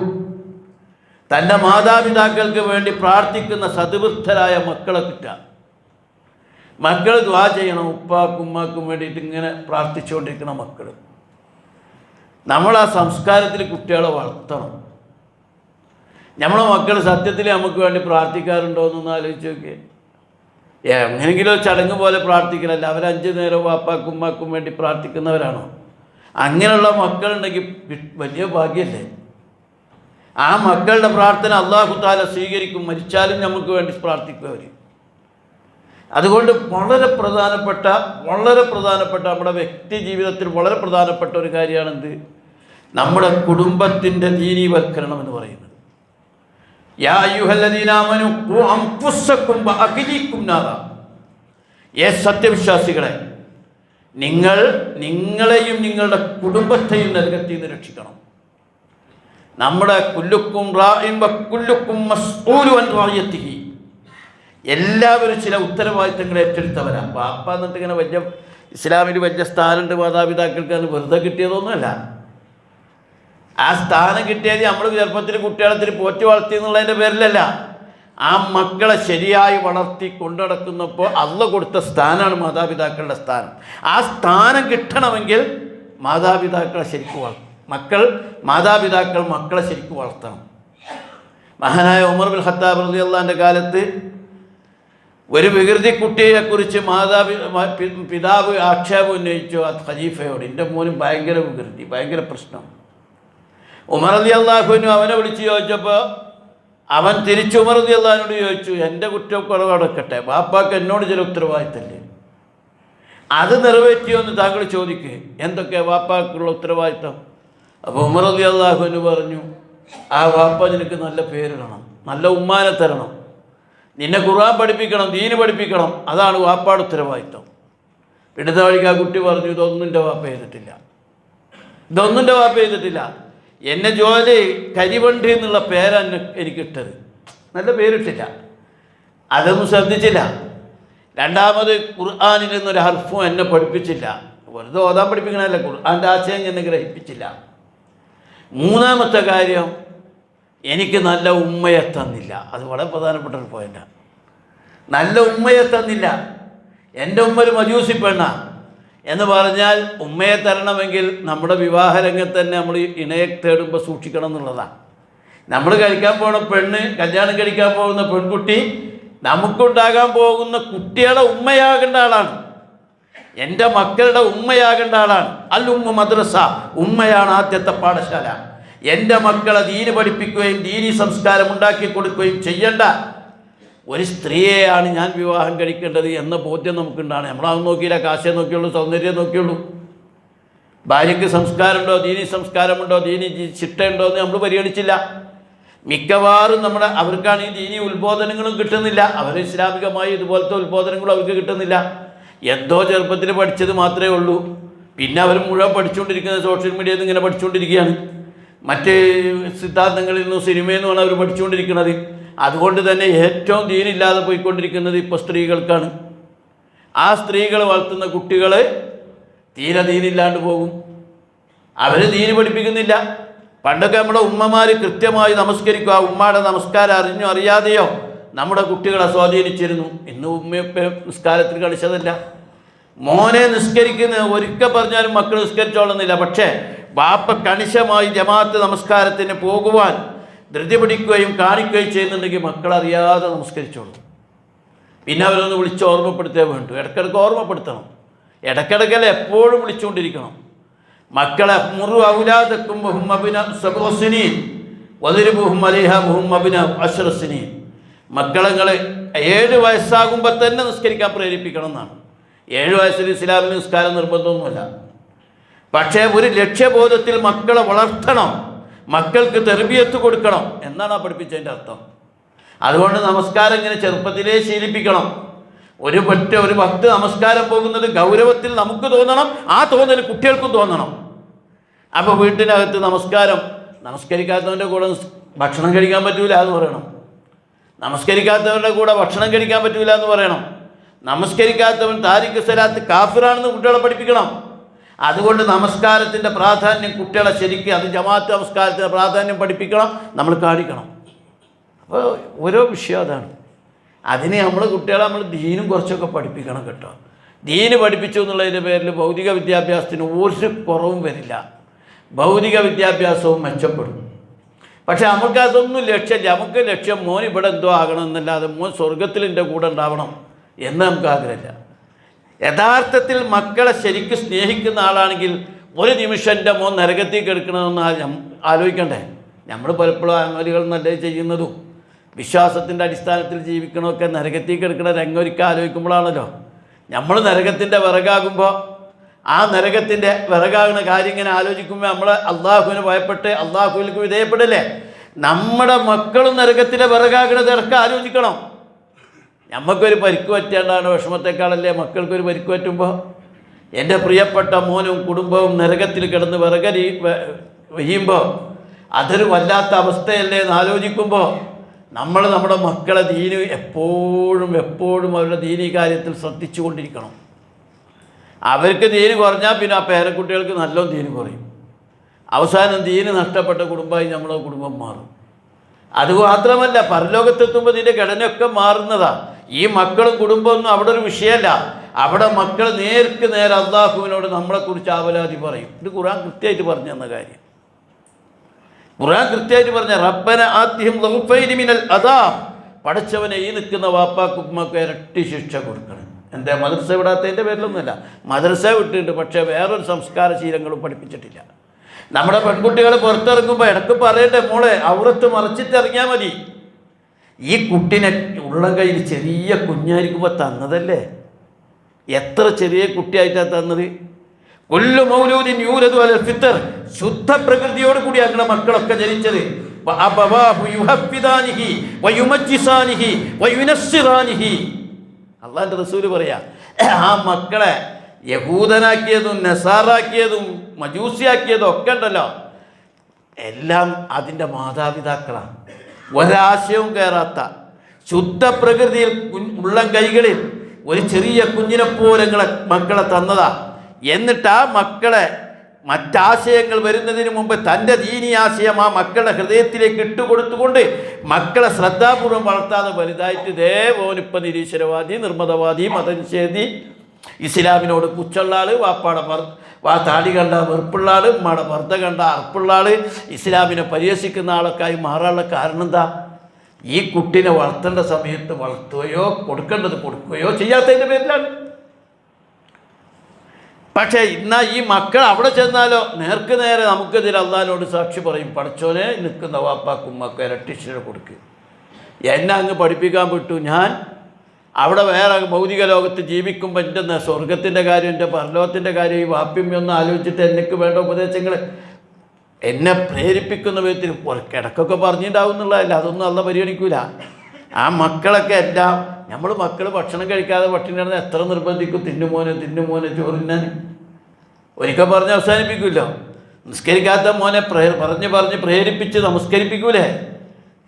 തൻ്റെ മാതാപിതാക്കൾക്ക് വേണ്ടി പ്രാർത്ഥിക്കുന്ന സദ്വൃദ്ധരായ മക്കളെ കിട്ടുക. മക്കൾ ദുആ ചെയ്യണം, ഉപ്പാക്കും ഉമ്മാക്കും വേണ്ടിയിട്ട് ഇങ്ങനെ പ്രാർത്ഥിച്ചുകൊണ്ടിരിക്കുന്ന മക്കൾ. നമ്മൾ ആ സംസ്കാരത്തിൽ കുട്ടികളെ വളർത്തണം. നമ്മളെ മക്കൾ സത്യത്തിൽ നമുക്ക് വേണ്ടി പ്രാർത്ഥിക്കാറുണ്ടോ എന്നൊന്ന് ആലോചിച്ച് നോക്കിയേ. എങ്ങനെയെങ്കിലും ചടങ്ങ് പോലെ പ്രാർത്ഥിക്കണമല്ല, അവർ 5 നേരം വാപ്പാക്കും ഉമ്മാക്കും വേണ്ടി പ്രാർത്ഥിക്കുന്നവരാണോ? അങ്ങനെയുള്ള മക്കളുണ്ടെങ്കിൽ വലിയ ഭാഗ്യമല്ലേ. ആ മക്കളുടെ പ്രാർത്ഥന അല്ലാഹു തആല സ്വീകരിക്കും. മരിച്ചാലും നമുക്ക് വേണ്ടി പ്രാർത്ഥിക്കും അവർ. അതുകൊണ്ട് വളരെ പ്രധാനപ്പെട്ട നമ്മുടെ വ്യക്തി ജീവിതത്തിൽ വളരെ പ്രധാനപ്പെട്ട ഒരു കാര്യമാണെന്ത്? നമ്മുടെ കുടുംബത്തിൻ്റെ ദീനീവൽക്കരണം എന്ന് പറയുന്നത്. യാ അയ്യുഹല്ലദീന ആമനൂ ഖൂ അൻഫുസക്കും വഅഹ്ലീകും നാറ, സത്യവിശ്വാസികളെ, നിങ്ങളെയും നിങ്ങളുടെ കുടുംബത്തെയും നരകത്തിൽ നിന്ന് രക്ഷിക്കണം. നമ്മുടെ കുല്ലുക്കും റാഇൻ വകുല്ലുക്കും മസ്ഊലു അൻ റഅയതിഹി, എല്ലാവരും ചില ഉത്തരവാദിത്തങ്ങൾ ഏറ്റെടുത്തവരാണ്. വാപ്പ എന്നിട്ട് ഇങ്ങനെ വലിയ ഇസ്ലാമിൽ വലിയ സ്ഥാനമുണ്ട് മാതാപിതാക്കൾക്ക്, അത് വെറുതെ കിട്ടിയതൊന്നുമല്ല. ആ സ്ഥാനം കിട്ടിയത് നമ്മൾ ചെറുപ്പത്തിൽ കുട്ടികളത്തിൽ പോറ്റി വളർത്തി എന്നുള്ളതിൻ്റെ പേരിലല്ല. ആ മക്കളെ ശരിയായി വളർത്തി കൊണ്ടുനടക്കുന്നപ്പോൾ അള്ളാഹ് കൊടുത്ത സ്ഥാനമാണ് മാതാപിതാക്കളുടെ സ്ഥാനം. ആ സ്ഥാനം കിട്ടണമെങ്കിൽ മാതാപിതാക്കളെ ശരിക്കും മാതാപിതാക്കൾ മക്കളെ ശരിക്കും വളർത്തണം. മഹാനായ ഉമർ ബിൻ ഖത്താബ് റളിയല്ലാഹുവിൻ്റെ കാലത്ത് ഒരു വികൃതി കുട്ടിയെക്കുറിച്ച് പിതാവ് ആക്ഷേപം ഉന്നയിച്ചു ഖലീഫയോട്. എൻ്റെ മോനും ഭയങ്കര വികൃതി, ഭയങ്കര പ്രശ്നം. ഉമർ റളിയല്ലാഹു അൻഹു അവനെ വിളിച്ച് ചോദിച്ചപ്പോൾ അവൻ തിരിച്ച് ഉമർ റളിയല്ലാഹുവിനോട് ചോദിച്ചു, എൻ്റെ കുറ്റക്കുറവ് അടക്കട്ടെ, ബാപ്പാക്ക് എന്നോട് ചില ഉത്തരവാദിത്തമില്ലേ, അത് നിറവേറ്റിയോ എന്ന് താങ്കൾ ചോദിക്കുക. എന്തൊക്കെ ബാപ്പാക്കുള്ള ഉത്തരവാദിത്തം? അപ്പോൾ ഉമർ റളിയല്ലാഹു അൻഹു പറഞ്ഞു, ആ ബാപ്പ നിനക്ക് നല്ല പേരിടണം, നല്ല ഉമ്മാനെ തരണം, നിന്നെ ഖുർആൻ പഠിപ്പിക്കണം, ദീന് പഠിപ്പിക്കണം, അതാണ് വാപ്പാട് ഉത്തരവാദിത്തം. ഇടത്ത വഴിക്ക് ആ കുട്ടി പറഞ്ഞു, ഇതൊന്നും എൻ്റെ വാപ്പ ചെയ്തിട്ടില്ല. എന്നെ ജോലി കരിവണ്ടി എന്നുള്ള പേരാണ് എനിക്കിട്ടത്, നല്ല പേരിട്ടില്ല, അതൊന്നും ശ്രദ്ധിച്ചില്ല. രണ്ടാമത് ഖുർആനിൽ നിന്നൊരു ഹർഫും എന്നെ പഠിപ്പിച്ചില്ല, വെറുതെ ഓതാൻ പഠിപ്പിക്കണമല്ല, ഖുർആൻ്റെ ആശയം എന്നെ ഗ്രഹിപ്പിച്ചില്ല. മൂന്നാമത്തെ കാര്യം, എനിക്ക് നല്ല ഉമ്മയെ തന്നില്ല. അത് വളരെ പ്രധാനപ്പെട്ട ഒരു പോയിൻ്റാണ്. നല്ല ഉമ്മയെ തന്നില്ല. എൻ്റെ ഉമ്മ ഒരു മജൂസി പെണ്ണാണ് എന്ന് പറഞ്ഞാൽ ഉമ്മയെ തരണമെങ്കിൽ നമ്മുടെ വിവാഹ രംഗത്ത് തന്നെ നമ്മൾ ഇണയെ തേടുമ്പോൾ സൂക്ഷിക്കണം എന്നുള്ളതാണ്. നമ്മൾ കല്യാണം കഴിക്കാൻ പോകുന്ന പെൺകുട്ടി നമുക്കുണ്ടാകാൻ പോകുന്ന കുട്ടികളുടെ ഉമ്മയാകേണ്ട ആളാണ്, എൻ്റെ മക്കളുടെ ഉമ്മയാകേണ്ട ആളാണ്. ഉമ്മ മദ്രസ, ഉമ്മയാണ് ആദ്യത്തെ പാഠശാല. എൻ്റെ മക്കളെ ദീന് പഠിപ്പിക്കുകയും ദീനി സംസ്കാരം ഉണ്ടാക്കി കൊടുക്കുകയും ചെയ്യേണ്ട ഒരു സ്ത്രീയെയാണ് ഞാൻ വിവാഹം കഴിക്കേണ്ടത് എന്ന ബോധ്യം നമുക്കുണ്ടാണ്. നമ്മളതൊന്നും നോക്കിയില്ല, കാശേ നോക്കിയുള്ളൂ, സൗന്ദര്യം നോക്കിയുള്ളൂ. ഭാര്യയ്ക്ക് സംസ്കാരമുണ്ടോ, ദീനി സംസ്കാരമുണ്ടോ, ദീനി ചിട്ടയുണ്ടോ എന്ന് നമ്മൾ പരിഗണിച്ചില്ല. മിക്കവാറും അവർക്കാണ് ഈ ദീനി ഉത്ബോധനങ്ങളും കിട്ടുന്നില്ല. അവർ ഇസ്ലാമികമായി ഇതുപോലത്തെ ഉത്ബോധനങ്ങളും അവർക്ക് കിട്ടുന്നില്ല. എന്തോ ചെറുപ്പത്തിൽ പഠിച്ചത് മാത്രമേ ഉള്ളൂ. പിന്നെ അവർ മുഴുവൻ പഠിച്ചുകൊണ്ടിരിക്കുന്നത് സോഷ്യൽ മീഡിയയിൽ നിന്ന് ഇങ്ങനെ പഠിച്ചുകൊണ്ടിരിക്കുകയാണ്. മറ്റ് സിദ്ധാന്തങ്ങളിൽ നിന്നും സിനിമയിൽ നിന്നുമാണ് അവർ പഠിച്ചുകൊണ്ടിരിക്കുന്നത്. അതുകൊണ്ട് തന്നെ ഏറ്റവും ദീനില്ലാതെ പോയിക്കൊണ്ടിരിക്കുന്നത് ഇപ്പോൾ സ്ത്രീകൾക്കാണ്. ആ സ്ത്രീകൾ വളർത്തുന്ന കുട്ടികൾ തീരെ ദീനില്ലാണ്ട് പോകും. അവർ ദീന് പഠിപ്പിക്കുന്നില്ല. പണ്ടൊക്കെ നമ്മുടെ ഉമ്മമാർ കൃത്യമായി നമസ്കരിക്കുക, ഉമ്മയുടെ നമസ്കാരം അറിഞ്ഞോ അറിയാതെയോ നമ്മുടെ കുട്ടികളെ സ്വാധീനിച്ചിരുന്നു. ഇന്ന് ഉമ്മയൊക്കെ നിസ്കാരത്തിൽ കളിച്ചതല്ല. മോനെ നിസ്കരിക്കുന്ന ഒരിക്കൽ പറഞ്ഞാലും മക്കൾ നിസ്കരിച്ചോളുന്നില്ല. പക്ഷേ ബാപ്പ കണിശമായി ജമാഅത്ത് നമസ്കാരത്തിന് പോകുവാൻ ധൃതി പിടിക്കുകയും കാണിക്കുകയും ചെയ്യുന്നുണ്ടെങ്കിൽ മക്കളറിയാതെ നമസ്കരിച്ചോളും. പിന്നെ അവരൊന്ന് വിളിച്ച് ഓർമ്മപ്പെടുത്തേ വേണ്ടു. ഇടയ്ക്കിടയ്ക്ക് ഓർമ്മപ്പെടുത്തണം. ഇടയ്ക്കിടയ്ക്കല്ല, എപ്പോഴും വിളിച്ചുകൊണ്ടിരിക്കണം. മക്കളെ മുറു ഔലാദക്കും ബഹുമബിന സബോസിനീൻ വദിരുബുഹും അലൈഹ ബഹുമബിന അശ്റസിനീൻ. മക്കളെ 7 വയസ്സാകുമ്പോൾ തന്നെ നിസ്കരിക്കാൻ പ്രേരിപ്പിക്കണം എന്നാണ്. 7 വയസ്സിൽ ഇസ്ലാമിൽ നിസ്കാരം നിർബന്ധമൊന്നുമല്ല. പക്ഷേ ഒരു ലക്ഷ്യബോധത്തിൽ മക്കളെ വളർത്തണം. മക്കൾക്ക് തെർബിയത്ത് കൊടുക്കണം എന്നാണ് ആ പഠിപ്പിച്ചതിൻ്റെ അർത്ഥം. അതുകൊണ്ട് നമസ്കാരം ഇങ്ങനെ ചെറുപ്പത്തിലേ ശീലിപ്പിക്കണം. ഒരു ഭക്ത് നമസ്കാരം പോകുന്നത് ഗൗരവത്തിൽ നമുക്ക് തോന്നണം, ആ തോന്നൽ കുട്ടികൾക്കും തോന്നണം. അപ്പോൾ വീട്ടിനകത്ത് നമസ്കരിക്കാത്തവൻ്റെ കൂടെ ഭക്ഷണം കഴിക്കാൻ പറ്റൂല എന്ന് പറയണം. നമസ്കരിക്കാത്തവരുടെ കൂടെ ഭക്ഷണം കഴിക്കാൻ പറ്റൂല എന്ന് പറയണം. നമസ്കരിക്കാത്തവൻ താരിഖ് സലാത്ത് കാഫിറാണെന്ന് കുട്ടികളെ പഠിപ്പിക്കണം. അതുകൊണ്ട് നമസ്കാരത്തിൻ്റെ പ്രാധാന്യം കുട്ടികളെ ശരിക്കും അത് ജമാഅത്ത് നമസ്കാരത്തിൻ്റെ പ്രാധാന്യം പഠിപ്പിക്കണം, നമ്മൾ കാണിക്കണം. അപ്പോൾ ഓരോ വിഷയം അതാണ്. അതിന് കുട്ടികളെ ദീനും കുറച്ചൊക്കെ പഠിപ്പിക്കണം കേട്ടോ. ദീന് പഠിപ്പിച്ചു എന്നുള്ളതിൻ്റെ പേരിൽ ഭൗതിക വിദ്യാഭ്യാസത്തിന് ഒരു കുറവും വരില്ല, ഭൗതിക വിദ്യാഭ്യാസവും മെച്ചപ്പെടും. പക്ഷേ അതൊന്നും ലക്ഷ്യമില്ല. നമുക്ക് ലക്ഷ്യം മോൻ ഇവിടെ എന്തോ ആകണം എന്നല്ലാതെ മോൻ സ്വർഗത്തിൽ എൻ്റെ കൂടെ ഉണ്ടാവണം എന്ന് നമുക്ക് ആഗ്രഹമില്ല. യഥാർത്ഥത്തിൽ മക്കളെ ശരിക്കും സ്നേഹിക്കുന്ന ആളാണെങ്കിൽ ഒരു നിമിഷം എൻ്റെ മോൻ നരകത്തേക്ക് എടുക്കണമെന്ന് ആലോചിക്കണ്ടേ. നമ്മൾ പലപ്പോഴും അമലുകൾ നല്ല ചെയ്യുന്നതും വിശ്വാസത്തിൻ്റെ അടിസ്ഥാനത്തിൽ ജീവിക്കണമൊക്കെ നരകത്തേക്ക് എടുക്കണ രംഗൊരിക്കൽ ആലോചിക്കുമ്പോഴാണല്ലോ. നമ്മൾ നരകത്തിൻ്റെ വിറകാകുമ്പോൾ ആ നരകത്തിൻ്റെ വിറകാകുന്ന കാര്യം ഇങ്ങനെ ആലോചിക്കുമ്പോൾ നമ്മൾ അള്ളാഹുവിന് ഭയപ്പെട്ട് അള്ളാഹുവിലേക്ക് വിധേയപ്പെടില്ലേ. നമ്മുടെ മക്കളും നരകത്തിൻ്റെ വിറകാകുന്നത് ഇറക്കം ആലോചിക്കണം. നമുക്കൊരു പരിക്ക് പറ്റേണ്ടാണ് വിഷമത്തെക്കാളല്ലേ മക്കൾക്കൊരു പരിക്ക് പറ്റുമ്പോൾ. എൻ്റെ പ്രിയപ്പെട്ട മോനും കുടുംബവും നരകത്തിൽ കിടന്ന് വിറകരി വെയ്യുമ്പോൾ അതൊരു വല്ലാത്ത അവസ്ഥയല്ലേ എന്ന് ആലോചിക്കുമ്പോൾ നമ്മുടെ മക്കളെ ദീന് എപ്പോഴും അവരുടെ ദീനീ കാര്യത്തിൽ ശ്രദ്ധിച്ചു കൊണ്ടിരിക്കണം. അവർക്ക് ദീന് കുറഞ്ഞാൽ പിന്നെ ആ പേരക്കുട്ടികൾക്ക് നല്ലോണം ദീന് കുറയും. അവസാനം ദീന് നഷ്ടപ്പെട്ട കുടുംബമായി നമ്മളെ കുടുംബം മാറും. അതുമാത്രമല്ല, പരലോകത്തെത്തുമ്പോൾ ഇതിൻ്റെ ഘടനയൊക്കെ മാറുന്നതാണ്. ഈ മക്കളും കുടുംബമൊന്നും അവിടെ ഒരു വിഷയമല്ല. അവിടെ മക്കൾ നേർക്ക് നേരെ അള്ളാഹുവിനോട് നമ്മളെക്കുറിച്ച് ആവലാതി പറയും. ഇത് ഖുർആൻ കൃത്യമായിട്ട് പറഞ്ഞു തന്ന കാര്യം. ഖുർആൻ കൃത്യമായിട്ട് പറഞ്ഞ റബ്ബന ആതിഹിം ദുഫൈനി മിനൽ അദാബ്, പടച്ചവനെ ഈ നിൽക്കുന്ന വാപ്പാക്കും ഉമ്മക്കും ഇരട്ടി ശിക്ഷ കൊടുക്കണം. എന്താ മദ്രസ വിടാത്തതിൻ്റെ പേരിലൊന്നുമല്ല, മദ്രസ വിട്ടിട്ടുണ്ട്, പക്ഷേ വേറൊരു സംസ്കാര ശീലങ്ങളും പഠിപ്പിച്ചിട്ടില്ല. നമ്മുടെ പെൺകുട്ടികൾ പുറത്തിറങ്ങുമ്പോൾ ഇടയ്ക്ക് പറയട്ടെ, മോളെ ഔറത്ത് മറച്ചിട്ടിറങ്ങിയാൽ മതി. ഈ കുട്ടിനെ ഉള്ളം കയ്യിൽ ചെറിയ കുഞ്ഞായിരിക്കുമ്പോൾ തന്നതല്ലേ, എത്ര ചെറിയ കുട്ടിയായിട്ടാണ് തന്നത്. കൊല്ലു മൗലൂദിൻ യൂലദു അലൽ ഫിത്ർ, ശുദ്ധ പ്രകൃതിയോട് കൂടി അങ്ങനെ മക്കളൊക്കെ ജനിച്ചത്. അള്ളാന്റെ റസൂല് പറയാ, ആ മക്കളെ യഹൂദനാക്കിയതും നസാറാക്കിയതും മജൂസിയാക്കിയതും ഒക്കെ ഉണ്ടല്ലോ, എല്ലാം അതിൻ്റെ മാതാപിതാക്കളാണ്. ഒരാശയവും കയറാത്ത ശുദ്ധ പ്രകൃതിയിൽ ഉള്ളം കൈകളിൽ ഒരു ചെറിയ കുഞ്ഞിനെപ്പോലെ മക്കളെ തന്നതാ. എന്നിട്ട് ആ മക്കളെ മറ്റാശയങ്ങൾ വരുന്നതിന് മുമ്പ് തൻ്റെ ദീനി ആശയം ആ മക്കളുടെ ഹൃദയത്തിലേക്ക് ഇട്ടുകൊടുത്തുകൊണ്ട് മക്കളെ ശ്രദ്ധാപൂർവം വളർത്താതെ വലുതായിട്ട് ദേവോനിപ്പം നിരീശ്വരവാദി, നിർമ്മതവാദി, മതനിഷേധി, ഇസ്ലാമിനോട് പുച്ഛുള്ള ആൾ, താടി കണ്ട വെറുപ്പുള്ള ആൾ, ഉമ്മയുടെ ഭർത്ത കണ്ട അർപ്പുള്ള ആൾ, ഇസ്ലാമിനെ പരിഹസിക്കുന്ന ആളൊക്കെ ആയി മാറാനുള്ള കാരണം എന്താ? ഈ കുട്ടിനെ വളർത്തേണ്ട സമയത്ത് വളർത്തുകയോ കൊടുക്കേണ്ടത് കൊടുക്കുകയോ ചെയ്യാത്തതിൻ്റെ പേരിലാണ്. പക്ഷേ എന്നാൽ ഈ മക്കൾ അവിടെ ചെന്നാലോ നേർക്ക് നേരെ നമുക്കെതിരെ അള്ളാഹിനോട് സാക്ഷി പറയും, പഠിച്ചോനെ നിൽക്കുന്ന വാപ്പാക്കും ഉമ്മക്കും ഇരട്ടി ശിക്ഷ കൊടുക്കുക. എന്നെ അങ്ങ് പഠിപ്പിക്കാൻ വിട്ടു, ഞാൻ അവിടെ വേറെ ഭൗതിക ലോകത്ത് ജീവിക്കുമ്പോൾ എൻ്റെ സ്വർഗത്തിൻ്റെ കാര്യം, എൻ്റെ പരലോകത്തിൻ്റെ കാര്യം ഈ വാപ്യമ്മയൊന്നും ആലോചിച്ചിട്ട് എനിക്ക് വേണ്ട ഉപദേശങ്ങൾ എന്നെ പ്രേരിപ്പിക്കുന്ന വിധത്തിൽ ഇടക്കൊക്കെ പറഞ്ഞിട്ടുണ്ടാവും എന്നുള്ളതല്ല, അതൊന്നും അല്ല പരിഗണിക്കൂല. ആ മക്കളൊക്കെ എല്ലാം മക്കൾ ഭക്ഷണം കഴിക്കാതെ പട്ടിണി നടന്ന് എത്ര നിർബന്ധിക്കും, തിന്നുമോനെ ചോറിന്നാൻ. ഒരിക്കൽ പറഞ്ഞ് അവസാനിപ്പിക്കുമല്ലോ. നിസ്കരിക്കാത്ത മോനെ പറഞ്ഞ് പ്രേരിപ്പിച്ച് നമസ്കരിപ്പിക്കൂലേ?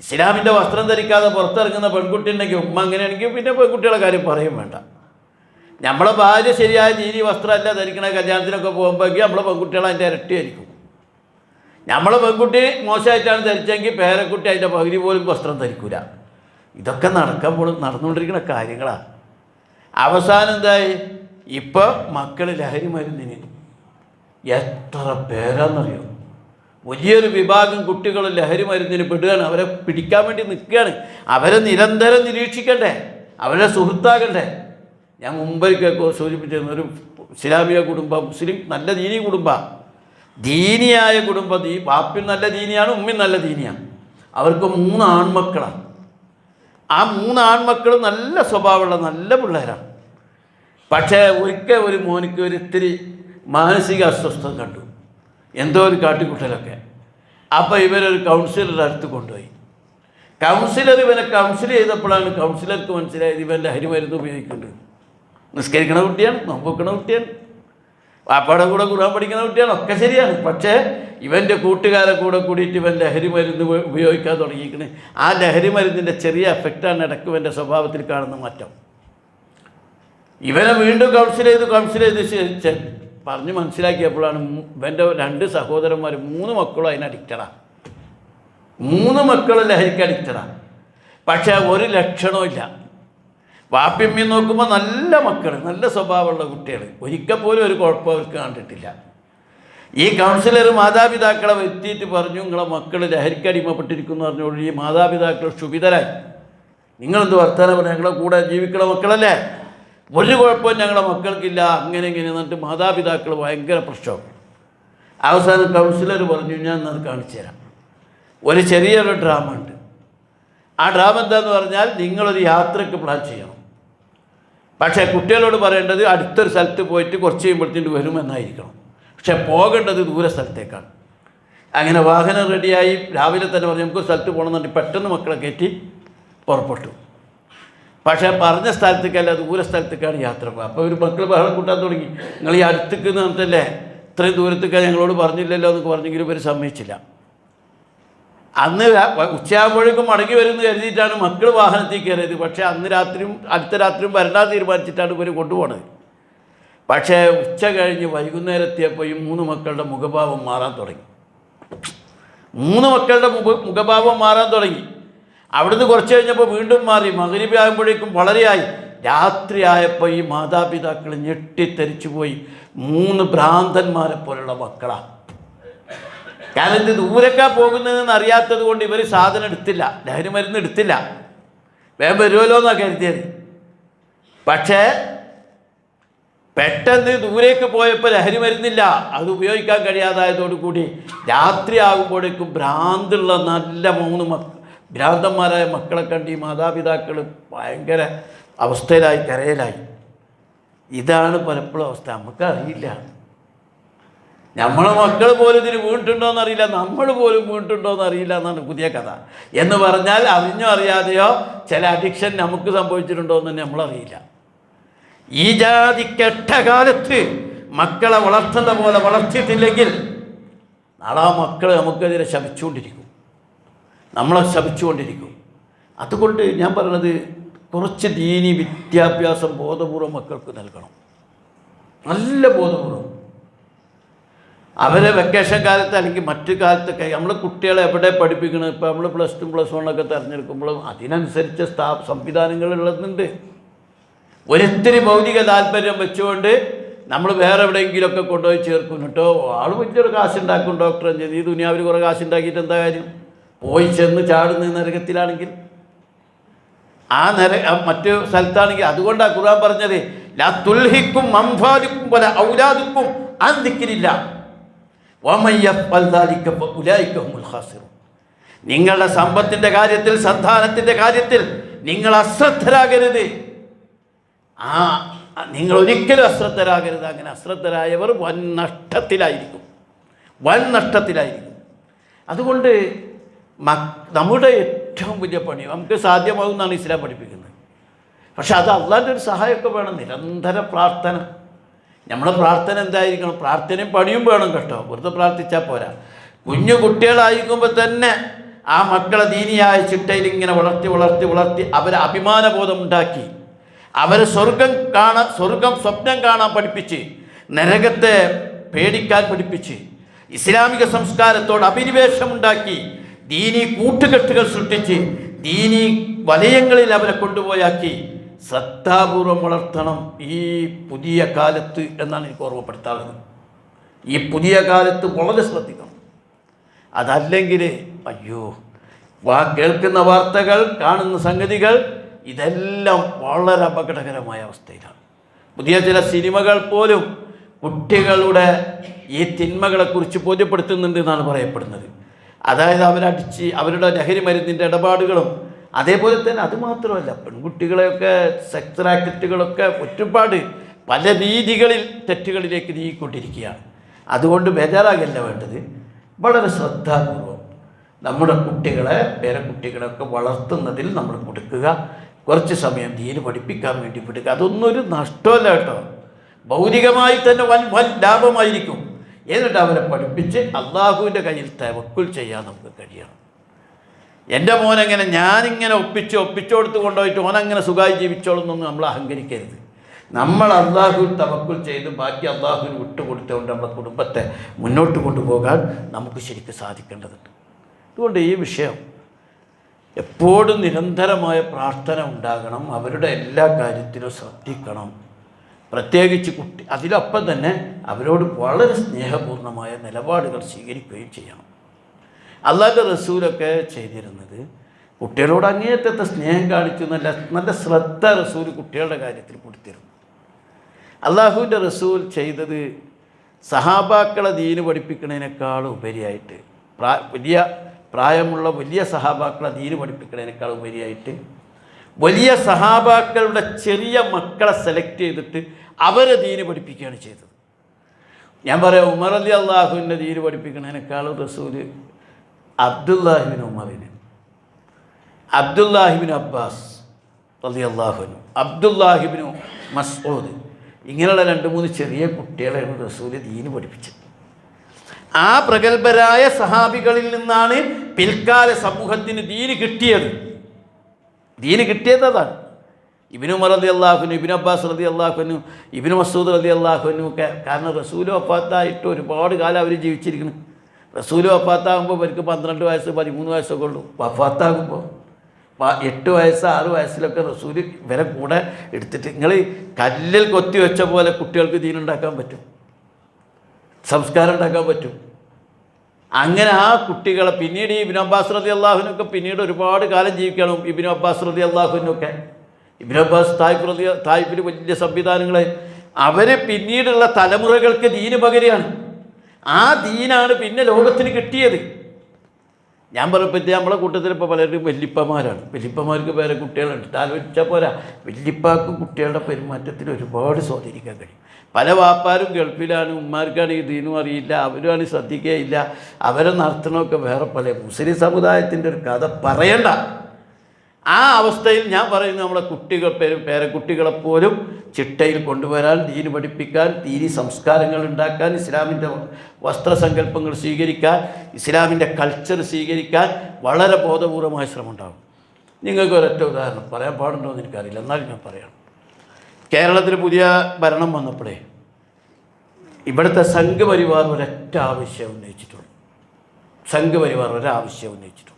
ഇസ്ലാമിൻ്റെ വസ്ത്രം ധരിക്കാതെ പുറത്തിറങ്ങുന്ന പെൺകുട്ടി ഉണ്ടെങ്കിൽ ഉമ്മ അങ്ങനെയാണെങ്കിൽ പിന്നെ പെൺകുട്ടികളുടെ കാര്യം പറയും വേണ്ട. നമ്മളെ ഭാര്യ ശരിയായ ദീനി വസ്ത്രമല്ല ധരിക്കണ കല്യാണത്തിനൊക്കെ പോകുമ്പോഴേക്കും നമ്മളെ പെൺകുട്ടികൾ അതിൻ്റെ ഇരട്ടിയായിരിക്കും. നമ്മളെ പെൺകുട്ടി മോശമായിട്ടാണ് ധരിച്ചെങ്കിൽ പേരക്കുട്ടി അതിൻ്റെ പകുതി പോലും വസ്ത്രം ധരിക്കൂല. ഇതൊക്കെ നടന്നുകൊണ്ടിരിക്കുന്ന കാര്യങ്ങളാണ്. അവസാനം എന്തായി? ഇപ്പോൾ മക്കൾ ലഹരി മരുന്നിന് എത്ര പേരാണെന്നറിയോ? വലിയൊരു വിഭാഗം കുട്ടികൾ ലഹരി മരുന്നിന് പെടുകയാണ്. അവരെ പിടിക്കാൻ വേണ്ടി നിൽക്കുകയാണ്. അവരെ നിരന്തരം നിരീക്ഷിക്കണ്ടേ, അവരെ സുഹൃത്താകണ്ടേ. ഞാൻ മുമ്പൊരിക്കൽ സൂചിപ്പിച്ചിരുന്നു, ഒരു ഇസ്ലാമിക കുടുംബം, മുസ്ലിം നല്ല ദീനി കുടുംബമാണ്, ദീനിയായ കുടുംബം. ബാപ്പിയും നല്ല ദീനിയാണ്, ഉമ്മയും നല്ല ദീനിയാണ്. അവർക്ക് 3 ആൺമക്കളാണ്. ആ 3 ആൺമക്കളും നല്ല സ്വഭാവമുള്ള നല്ല പിള്ളേരാണ്. പക്ഷേ ഒരിക്കൽ ഒരു മോനിക്ക് ഒരു ഇത്തിരി മാനസിക അസ്വസ്ഥത കണ്ടു, എന്തോ ഒരു കാട്ടിക്കുട്ടലൊക്കെ. അപ്പോൾ ഇവരൊരു കൗൺസിലറുടെ അടുത്ത് കൊണ്ടുപോയി. കൗൺസിലർ ഇവനെ കൗൺസിൽ ചെയ്തപ്പോഴാണ് കൗൺസിലർക്ക് മനസ്സിലായത് ഇവൻ ലഹരി മരുന്ന് ഉപയോഗിക്കുന്നുണ്ട്. നിസ്കരിക്കണ കുട്ടിയാണ്, നോമ്പ് വെക്കണ കുട്ടിയാണ്, വാപ്പാടെ കൂടെ ഖുർആൻ പഠിക്കുന്ന കുട്ടിയാണ്, ഒക്കെ ശരിയാണ്. പക്ഷേ ഇവൻ്റെ കൂട്ടുകാരെ കൂടെ കൂടിയിട്ട് ഇവൻ ലഹരി മരുന്ന് ഉപയോഗിക്കാൻ തുടങ്ങിയിരിക്കുന്നത്. ആ ലഹരി മരുന്നിൻ്റെ ചെറിയ എഫക്റ്റാണ് ഇടയ്ക്ക് ഇവൻ്റെ സ്വഭാവത്തിൽ കാണുന്ന മാറ്റം. ഇവനെ വീണ്ടും കൗൺസിൽ ചെയ്ത് പറഞ്ഞ് മനസ്സിലാക്കിയപ്പോഴാണ് ഇവൻ്റെ 2 സഹോദരന്മാർ 3 മക്കളും അതിന് അഡിക്റ്റഡാണ്. 3 മക്കളും ലഹരിക്ക് അഡിക്റ്റഡാണ്. പക്ഷേ ഒരു ലക്ഷണവും ഇല്ല. വാപ്പിയമ്മയും നോക്കുമ്പോൾ നല്ല മക്കൾ, നല്ല സ്വഭാവമുള്ള കുട്ടികൾ, ഒരിക്കൽ പോലും ഒരു കുഴപ്പം അവർക്ക് കണ്ടിട്ടില്ല. ഈ കൗൺസിലർ മാതാപിതാക്കളെ എത്തിയിട്ട് പറഞ്ഞു, നിങ്ങളെ മക്കൾ ലഹരിക്ക് അടിമപ്പെട്ടിരിക്കുന്നു പറഞ്ഞോളൂ. ഈ മാതാപിതാക്കൾ ക്ഷുഭിതരായി. നിങ്ങളെന്ത് വർത്തമാനം പറഞ്ഞാൽ ഞങ്ങളെ കൂടെ ജീവിക്കണ മക്കളല്ലേ, ഒരു കുഴപ്പവും ഞങ്ങളെ മക്കൾക്കില്ല, അങ്ങനെ ഇങ്ങനെ എന്നിട്ട് മാതാപിതാക്കൾ ഭയങ്കര പ്രശ്നം. അവസാനം കൗൺസിലർ പറഞ്ഞു, ഞാൻ അത് കാണിച്ചു തരാം. ഒരു ചെറിയൊരു ഡ്രാമ ഉണ്ട്. ആ ഡ്രാമ എന്താണെന്ന് പറഞ്ഞാൽ നിങ്ങളൊരു യാത്രയ്ക്ക് പ്ലാൻ ചെയ്യണം. പക്ഷേ കുട്ടികളോട് പറയേണ്ടത് അടുത്തൊരു സ്ഥലത്ത് പോയിട്ട് കുറച്ച് കഴിയുമ്പോഴത്തേക്ക് വരുമെന്നായിരിക്കണം. പക്ഷെ പോകേണ്ടത് ദൂരെ സ്ഥലത്തേക്കാണ്. അങ്ങനെ വാഹനം റെഡിയായി രാവിലെ തന്നെ പറഞ്ഞു നമുക്കൊരു സ്ഥലത്ത് പോകണമെന്നുണ്ട്. പെട്ടെന്ന് മക്കളെ കയറ്റി പുറപ്പെട്ടു. പക്ഷേ പറഞ്ഞ സ്ഥലത്തേക്കല്ല, ദൂര സ്ഥലത്തേക്കാണ് യാത്ര പോകുക. അപ്പോൾ ഒരു മക്കൾ ബഹളം കൂട്ടാൻ തുടങ്ങി. നിങ്ങൾ ഈ അടുത്തേക്ക് നിന്നിട്ടല്ലേ, ഇത്രയും ദൂരത്തേക്കാണ് ഞങ്ങളോട് പറഞ്ഞില്ലല്ലോ എന്നൊക്കെ പറഞ്ഞെങ്കിലും ഇവർ സമ്മതിച്ചില്ല. അന്ന് ഉച്ചയാകുമ്പോഴേക്കും മടങ്ങി വരുമെന്ന് കരുതിയിട്ടാണ് മക്കൾ വാഹനത്തിൽ കയറിയത്. പക്ഷേ അന്ന് രാത്രിയും അടുത്ത രാത്രിയും വരണ്ടാൻ തീരുമാനിച്ചിട്ടാണ് ഇവർ കൊണ്ടുപോകുന്നത്. പക്ഷേ ഉച്ച കഴിഞ്ഞ് വൈകുന്നേരം എത്തിയപ്പോൾ ഈ 3 മക്കളുടെ മുഖഭാവം മാറാൻ തുടങ്ങി. 3 മക്കളുടെ മുഖഭാവം മാറാൻ തുടങ്ങി. അവിടുന്ന് കുറച്ച് കഴിഞ്ഞപ്പോൾ വീണ്ടും മാറി. മഗ്‌രിബ് ആകുമ്പോഴേക്കും വളരെയായി. രാത്രിയായപ്പോൾ ഈ മാതാപിതാക്കൾ ഞെട്ടിത്തെറിച്ചു പോയി. 3 ഭ്രാന്തന്മാരെ പോലുള്ള മക്കളാണ്. കാരണം ഇത് ദൂരക്കാ പോകുന്നതെന്ന് അറിയാത്തത് കൊണ്ട് ഇവർ സാധനം എടുത്തില്ല, ലഹരി മരുന്ന് എടുത്തില്ല. വേഗം വരുമല്ലോ എന്നാണ് കരുതിയത്. പക്ഷേ പെട്ടെന്ന് ദൂരേക്ക് പോയപ്പോൾ ലഹരി മരുന്നില്ല, അത് ഉപയോഗിക്കാൻ കഴിയാതായതോടുകൂടി രാത്രി ആകുമ്പോഴേക്കും ഭ്രാന്തുള്ള നല്ല 3 ഭ്രാന്തന്മാരായ മക്കളെ കണ്ട് ഈ മാതാപിതാക്കൾ ഭയങ്കര അവസ്ഥയിലായി, കരയിലായി. ഇതാണ് പലപ്പോഴും അവസ്ഥ. നമുക്കറിയില്ല, നമ്മളെ മക്കൾ പോലും ഇതിന് വീണിട്ടുണ്ടോയെന്ന് അറിയില്ല, നമ്മൾ പോലും വീണിട്ടുണ്ടോയെന്ന് അറിയില്ല എന്നാണ് പുതിയ കഥ. എന്ന് പറഞ്ഞാൽ അറിഞ്ഞോ അറിയാതെയോ ചില അഡിക്ഷൻ നമുക്ക് സംഭവിച്ചിട്ടുണ്ടോ എന്ന് തന്നെ നമ്മളറിയില്ല. ഈ ജാതി കെട്ട കാലത്ത് മക്കളെ വളർത്തുന്ന പോലെ വളർത്തിയിട്ടില്ലെങ്കിൽ നാളെ ആ മക്കൾ നമുക്കെതിരെ ശപിച്ചുകൊണ്ടിരിക്കും, നമ്മളെ ശപിച്ചുകൊണ്ടിരിക്കും. അതുകൊണ്ട് ഞാൻ പറയുന്നത് കുറച്ച് ദീനി വിദ്യാഭ്യാസം ബോധപൂർവം മക്കൾക്ക് നൽകണം, നല്ല ബോധപൂർവം. അവരെ വെക്കേഷൻ കാലത്ത് അല്ലെങ്കിൽ മറ്റു കാലത്തൊക്കെ നമ്മൾ കുട്ടികളെ എവിടെ പഠിപ്പിക്കണം. ഇപ്പോൾ നമ്മൾ +2 +1 തിരഞ്ഞെടുക്കുമ്പോഴും അതിനനുസരിച്ച് സംവിധാനങ്ങളുള്ളതുണ്ട്. ഒരിത്തിരി ഭൗതിക താല്പര്യം വെച്ചുകൊണ്ട് നമ്മൾ വേറെ എവിടെയെങ്കിലുമൊക്കെ കൊണ്ടുപോയി ചേർക്കും കേട്ടോ. ആൾ വലിയൊരു കാശുണ്ടാക്കും, ഡോക്ടർ എഞ്ചിനീയർ. ഈ ദുനിയാവിൽ കുറേ കാശുണ്ടാക്കിയിട്ട് എന്താ കാര്യം? പോയി ചെന്ന് ചാടുന്ന നരകത്തിലാണെങ്കിൽ മറ്റു സ്ഥലത്താണെങ്കിൽ. അതുകൊണ്ടാണ് ഖുർആൻ പറഞ്ഞത് ലാ തുൽഹിക്കും അംഫാലുക്കും വല ഔലാദുക്കും അൻ ദിക്രില്ല വമൻ യഫ്അൽ ദാലിക ഫഉലൈക ഹുമുൽ ഖാസിറൂൻ. നിങ്ങളുടെ സമ്പത്തിൻ്റെ കാര്യത്തിൽ, സന്താനത്തിൻ്റെ കാര്യത്തിൽ നിങ്ങൾ അശ്രദ്ധരാകരുത്. നിങ്ങൾ ഒരിക്കലും അശ്രദ്ധരാകരുത്. അങ്ങനെ അശ്രദ്ധരായവർ വൻ നഷ്ടത്തിലായിരിക്കും. അതുകൊണ്ട് നമ്മുടെ ഏറ്റവും വലിയ പണി നമുക്ക് സാധ്യമാകുമെന്നാണ് ഇസ്ലാം പഠിപ്പിക്കുന്നത്. പക്ഷെ അത് അള്ളാൻ്റെ ഒരു സഹായമൊക്കെ വേണം, നിരന്തര പ്രാർത്ഥന. നമ്മുടെ പ്രാർത്ഥന എന്തായിരിക്കണം? പ്രാർത്ഥനയും പണിയും വേണം കേട്ടോ. വെറുതെ പ്രാർത്ഥിച്ചാൽ പോരാ. കുഞ്ഞു കുട്ടികളായിരിക്കുമ്പോൾ തന്നെ ആ മക്കളെ ദീനിയായ ചിട്ടയിൽ ഇങ്ങനെ വളർത്തി അവരെ അഭിമാനബോധം ഉണ്ടാക്കി, അവരെ സ്വർഗം സ്വപ്നം കാണാൻ പഠിപ്പിച്ച്, നരകത്തെ പേടിക്കാൻ പഠിപ്പിച്ച്, ഇസ്ലാമിക സംസ്കാരത്തോട് അഭിനിവേശമുണ്ടാക്കി, ദീനി കൂട്ടുകെട്ടുകൾ സൃഷ്ടിച്ച്, ദീനി വലയങ്ങളിൽ അവരെ കൊണ്ടുപോയാക്കി ശ്രദ്ധാപൂർവം വളർത്തണം ഈ പുതിയ കാലത്ത് എന്നാണ് എനിക്ക് ഓർമ്മപ്പെടുത്താറുള്ളത്. ഈ പുതിയ കാലത്ത് വളരെ ശ്രദ്ധിക്കണം. അതല്ലെങ്കിൽ അയ്യോ, കേൾക്കുന്ന വാർത്തകൾ, കാണുന്ന സംഗതികൾ ഇതെല്ലാം വളരെ അപകടകരമായ അവസ്ഥയിലാണ്. പുതിയ ചില സിനിമകൾ പോലും കുട്ടികളുടെ ഈ തിന്മകളെക്കുറിച്ച് ബോധ്യപ്പെടുത്തുന്നുണ്ട് എന്നാണ് പറയപ്പെടുന്നത്. അതായത് അവരടിച്ച് അവരുടെ ലഹരി മരുന്നിൻ്റെ ഇടപാടുകളും, അതേപോലെ തന്നെ അതുമാത്രമല്ല പെൺകുട്ടികളെയൊക്കെ സെക്സ് റാക്കറ്റുകളൊക്കെ ഒരുപാട് പല രീതികളിൽ തെറ്റുകളിലേക്ക് നീങ്ങിക്കൊണ്ടിരിക്കുകയാണ്. അതുകൊണ്ട് ബേജാറാകല്ല വേണ്ടത്, വളരെ ശ്രദ്ധാപൂർവം നമ്മുടെ കുട്ടികളെ പേരക്കുട്ടികളെയൊക്കെ വളർത്തുന്നതിൽ നമ്മൾ കൊടുക്കുക. കുറച്ച് സമയം ദീന് പഠിപ്പിക്കാൻ വേണ്ടി വിടുക. അതൊന്നും ഒരു നഷ്ടമല്ല കേട്ടോ, ഭൗതികമായി തന്നെ വൻ ലാഭമായിരിക്കും. എന്നിട്ട് അവരെ പഠിപ്പിച്ച് അള്ളാഹുവിൻ്റെ കയ്യിൽ തവക്കുൽ ചെയ്യാൻ നമുക്ക് കഴിയണം. എൻ്റെ മോനെങ്ങനെ ഞാനിങ്ങനെ ഒപ്പിച്ചോടുത്ത് കൊണ്ടുപോയിട്ട് ഓനങ്ങനെ സുഖമായി ജീവിച്ചോളെന്നൊന്നും നമ്മൾ അഹങ്കരിക്കരുത്. നമ്മൾ അള്ളാഹുവിൽ തവക്കുൽ ചെയ്ത് ബാക്കി അള്ളാഹുവിന് വിട്ടുകൊടുത്തുകൊണ്ട് നമ്മുടെ കുടുംബത്തെ മുന്നോട്ട് കൊണ്ടുപോകാൻ നമുക്ക് ശരിക്കും സാധിക്കേണ്ടതുണ്ട്. അതുകൊണ്ട് ഈ വിഷയം എപ്പോഴും നിരന്തരമായ പ്രാർത്ഥന ഉണ്ടാകണം. അവരുടെ എല്ലാ കാര്യത്തിലും ശ്രദ്ധിക്കണം. പ്രത്യേകിച്ച് അതിലൊപ്പം തന്നെ അവരോട് വളരെ സ്നേഹപൂർണ്ണമായ നിലപാടുകൾ സ്വീകരിക്കുകയും ചെയ്യണം. അല്ലാഹുവിൻ്റെ റസൂലൊക്കെ ചെയ്തിരുന്നത് കുട്ടികളോട് അങ്ങേയറ്റത്തെ സ്നേഹം കാണിച്ചു, നല്ല ശ്രദ്ധ റസൂൽ കുട്ടികളുടെ കാര്യത്തിൽ കൊടുത്തിരുന്നു. അള്ളാഹുവിൻ്റെ റസൂൽ ചെയ്തത് സഹാബാക്കളെ ദീന് പഠിപ്പിക്കുന്നതിനേക്കാൾ ഉപരിയായിട്ട്, വലിയ പ്രായമുള്ള വലിയ സഹാബാക്കളെ ദീന് പഠിപ്പിക്കുന്നതിനേക്കാൾ ഉപരിയായിട്ട് വലിയ സഹാബാക്കളുടെ ചെറിയ മക്കളെ സെലക്ട് ചെയ്തിട്ട് അവരെ ദീന് പഠിപ്പിക്കുകയാണ് ചെയ്തത്. ഞാൻ പറയാം, ഉമർ റളിയല്ലാഹുവിൻ്റെ ദീന് പഠിപ്പിക്കുന്നതിനേക്കാൾ റസൂൽ അബ്ദുല്ലാഹിബിൻ ഉമറിന്, അബ്ദുല്ലാഹിബിൻ അബ്ബാസ് റളിയല്ലാഹു അൻഹു, അബ്ദുല്ലാഹിബിൻ മസ്ഊദ്, ഇങ്ങനെയുള്ള 2-3 ചെറിയ കുട്ടികളെയാണ് റസൂൽ ദീന് പഠിപ്പിച്ചത്. ആ പ്രഗത്ഭരായ സഹാബികളിൽ നിന്നാണ് പിൽക്കാല സമൂഹത്തിന് ദീന് കിട്ടിയത്. അതാണ്. ഇബ്നു ഉമർ റളിയല്ലാഹു അൻഹു, ഇബ്നു അബ്ബാസ് റളിയല്ലാഹു അൻഹു, ഇബ്നു മസ്ഊദ് റളിയല്ലാഹു അൻഹു ഒക്കെ. കാരണം റസൂൽ വഫാത്തായിട്ട് ഒരുപാട് കാലം അവർ ജീവിച്ചിരിക്കുന്നു. റസൂൽ വഫാത്താകുമ്പോൾ അവർക്ക് 12 വയസ്സ് 13 വയസ്സൊക്കെ ഉള്ളൂ. വഫാത്താകുമ്പോൾ 8 വയസ്സ് 6 വയസ്സിലൊക്കെ റസൂൽ ഇവരെ കൂടെ എടുത്തിട്ട്, നിങ്ങൾ കല്ലിൽ കൊത്തി വെച്ച പോലെ കുട്ടികൾക്ക് ദീനുണ്ടാക്കാൻ പറ്റും, സംസ്കാരം ഉണ്ടാക്കാൻ പറ്റും. അങ്ങനെ ആ കുട്ടികളെ പിന്നീട് ഈ ഇബ്നു അബ്ബാസ് റളിയല്ലാഹുവിനൊക്കെ പിന്നീട് ഒരുപാട് കാലം ജീവിക്കണം. ഇബ്നു അബ്ബാസ് റളിയല്ലാഹുവിനൊക്കെ, ഇബ്നു അബ്ബാസ് തായിഫിൽ വലിയ സംവിധാനങ്ങൾ, അവർ പിന്നീടുള്ള തലമുറകൾക്ക് ദീന് പകരുകയാണ്. ആ ദീനാണ് പിന്നെ ലോകത്തിന് കിട്ടിയത്. ഞാൻ പറയുമ്പോൾ നമ്മളെ കൂട്ടത്തിൽ ഇപ്പോൾ പലരും വല്യപ്പമാരാണ്. വല്യപ്പമാർക്ക് വേറെ കുട്ടികളുണ്ട്. ആലോചിച്ചാൽ പോരാ, വല്യപ്പാക്ക് കുട്ടികളുടെ പെരുമാറ്റത്തിൽ ഒരുപാട് സ്വാധീനിക്കാൻ കഴിയും. പല വാപ്പാരും ഗൾഫിലാണ്, ഉമ്മാർക്കാണ് ഈ ദീനും അറിയില്ല, അവരുമാണ് ശ്രദ്ധിക്കുകയില്ല, അവരെ നടത്തണമൊക്കെ വേറെ പല. മുസ്ലിം സമുദായത്തിൻ്റെ ഒരു കഥ പറയണ്ട. ആ അവസ്ഥയിൽ ഞാൻ പറയുന്നത് നമ്മളെ പേരക്കുട്ടികളെപ്പോലും ചിട്ടയിൽ കൊണ്ടുവരാൻ, ദീന് പഠിപ്പിക്കാൻ, ദീനി സംസ്കാരങ്ങൾ ഉണ്ടാക്കാൻ, ഇസ്ലാമിൻ്റെ വസ്ത്രസങ്കല്പങ്ങൾ സ്വീകരിക്കാൻ, ഇസ്ലാമിൻ്റെ കൾച്ചർ സ്വീകരിക്കാൻ വളരെ ബോധപൂർവമായ ശ്രമം ഉണ്ടാകും. നിങ്ങൾക്ക് ഒരൊറ്റ ഉദാഹരണം പറയാൻ പാടുണ്ടോ എന്ന് എനിക്കറിയില്ല, എന്നാലും ഞാൻ പറയാം. കേരളത്തിൽ പുതിയ ഭരണം വന്നപ്പോഴേ ഇവിടുത്തെ സംഘപരിവാർ ഒരൊറ്റ ആവശ്യം ഉന്നയിച്ചിട്ടുള്ളൂ. സംഘപരിവാർ ഒരാവശ്യം ഉന്നയിച്ചിട്ടുള്ളൂ.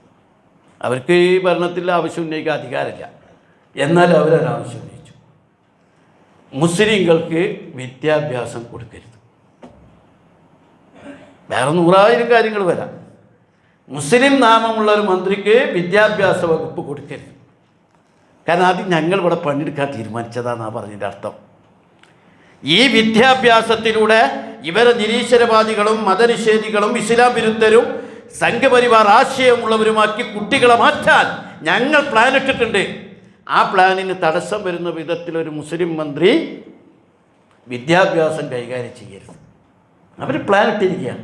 അവർക്ക് ഈ ഭരണത്തിൽ ആവശ്യം ഉന്നയിക്കാൻ അധികാരമില്ല, എന്നാൽ അവരൊരാവശ്യം ഉന്നയിച്ചു: മുസ്ലിങ്ങൾക്ക് വിദ്യാഭ്യാസം കൊടുക്കരുത്. വേറെ 100,000 കാര്യങ്ങൾ വരാം. മുസ്ലിം നാമമുള്ള ഒരു മന്ത്രിക്ക് വിദ്യാഭ്യാസ വകുപ്പ് കൊടുക്കരുത്. കാരണം അത് ഞങ്ങൾ ഇവിടെ പണിയെടുക്കാൻ തീരുമാനിച്ചതാണെന്നാണ് പറഞ്ഞതിൻ്റെ അർത്ഥം. ഈ വിദ്യാഭ്യാസത്തിലൂടെ ഇവരെ നിരീശ്വരവാദികളും മതനിഷേധികളും ഇസ്ലാം വിരുദ്ധരും സംഘപരിവാർ ആശയമുള്ളവരുമാക്കി കുട്ടികളെ മാറ്റാൻ ഞങ്ങൾ പ്ലാൻ ഇട്ടിട്ടുണ്ട്. ആ പ്ലാനിന് തടസ്സം വരുന്ന വിധത്തിലൊരു മുസ്ലിം മന്ത്രി വിദ്യാഭ്യാസം കൈകാര്യം ചെയ്യരുത്. അവർ പ്ലാൻ ഇട്ടിരിക്കുകയാണ്,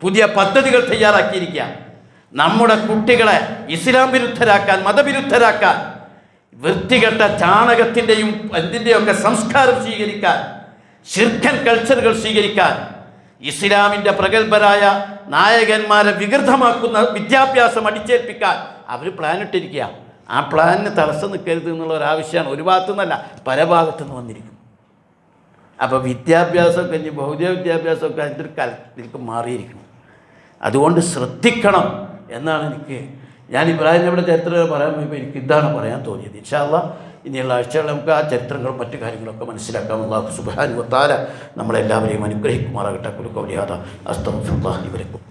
പുതിയ പദ്ധതികൾ തയ്യാറാക്കിയിരിക്കുക. നമ്മുടെ കുട്ടികളെ ഇസ്ലാം വിരുദ്ധരാക്കാൻ, മതവിരുദ്ധരാക്കാൻ, വൃത്തികെട്ട ചാണകത്തിൻ്റെയും എന്തിൻ്റെയൊക്കെ സംസ്കാരം സ്വീകരിക്കാൻ, ശിർക്കൻ കൾച്ചറുകൾ സ്വീകരിക്കാൻ, ഇസ്ലാമിൻ്റെ പ്രഗത്ഭരായ നായകന്മാരെ വികൃതമാക്കുന്ന വിദ്യാഭ്യാസം അടിച്ചേൽപ്പിക്കാൻ അവർ പ്ലാൻ ഇട്ടിരിക്കുക. ആ പ്ലാനിന് തടസ്സം നിൽക്കരുത് എന്നുള്ള ഒരാവശ്യമാണ് ഒരു ഭാഗത്തു നിന്നല്ല, പല ഭാഗത്തു നിന്ന് വന്നിരിക്കും. അപ്പോൾ വിദ്യാഭ്യാസമൊക്കെ ഇനി ഭൗതിക വിദ്യാഭ്യാസമൊക്കെ അതിൻ്റെ കാലത്തിലേക്ക് മാറിയിരിക്കണം. അതുകൊണ്ട് ശ്രദ്ധിക്കണം എന്നാണ് ഞാൻ ഇബ്രാഹിം നബിയുടെ ചരിത്രങ്ങൾ പറയാൻ പോയപ്പോൾ എനിക്ക് ഇതാണ് പറയാൻ തോന്നിയത്. ഇൻഷാ അല്ലാഹ് ഇനിയുള്ള ആഴ്ചകളിൽ നമുക്ക് ആ ചരിത്രങ്ങളും മറ്റു കാര്യങ്ങളൊക്കെ മനസ്സിലാക്കാം. അല്ലാഹു സുബ്ഹാനഹു വ തആല നമ്മളെല്ലാവരെയും അനുഗ്രഹിക്കുമാറാകട്ടെ. ഖുൽ ഖൗലി ഹാദാ അസ്തഗ്ഫിറുല്ലാഹി ലി വലക്കും.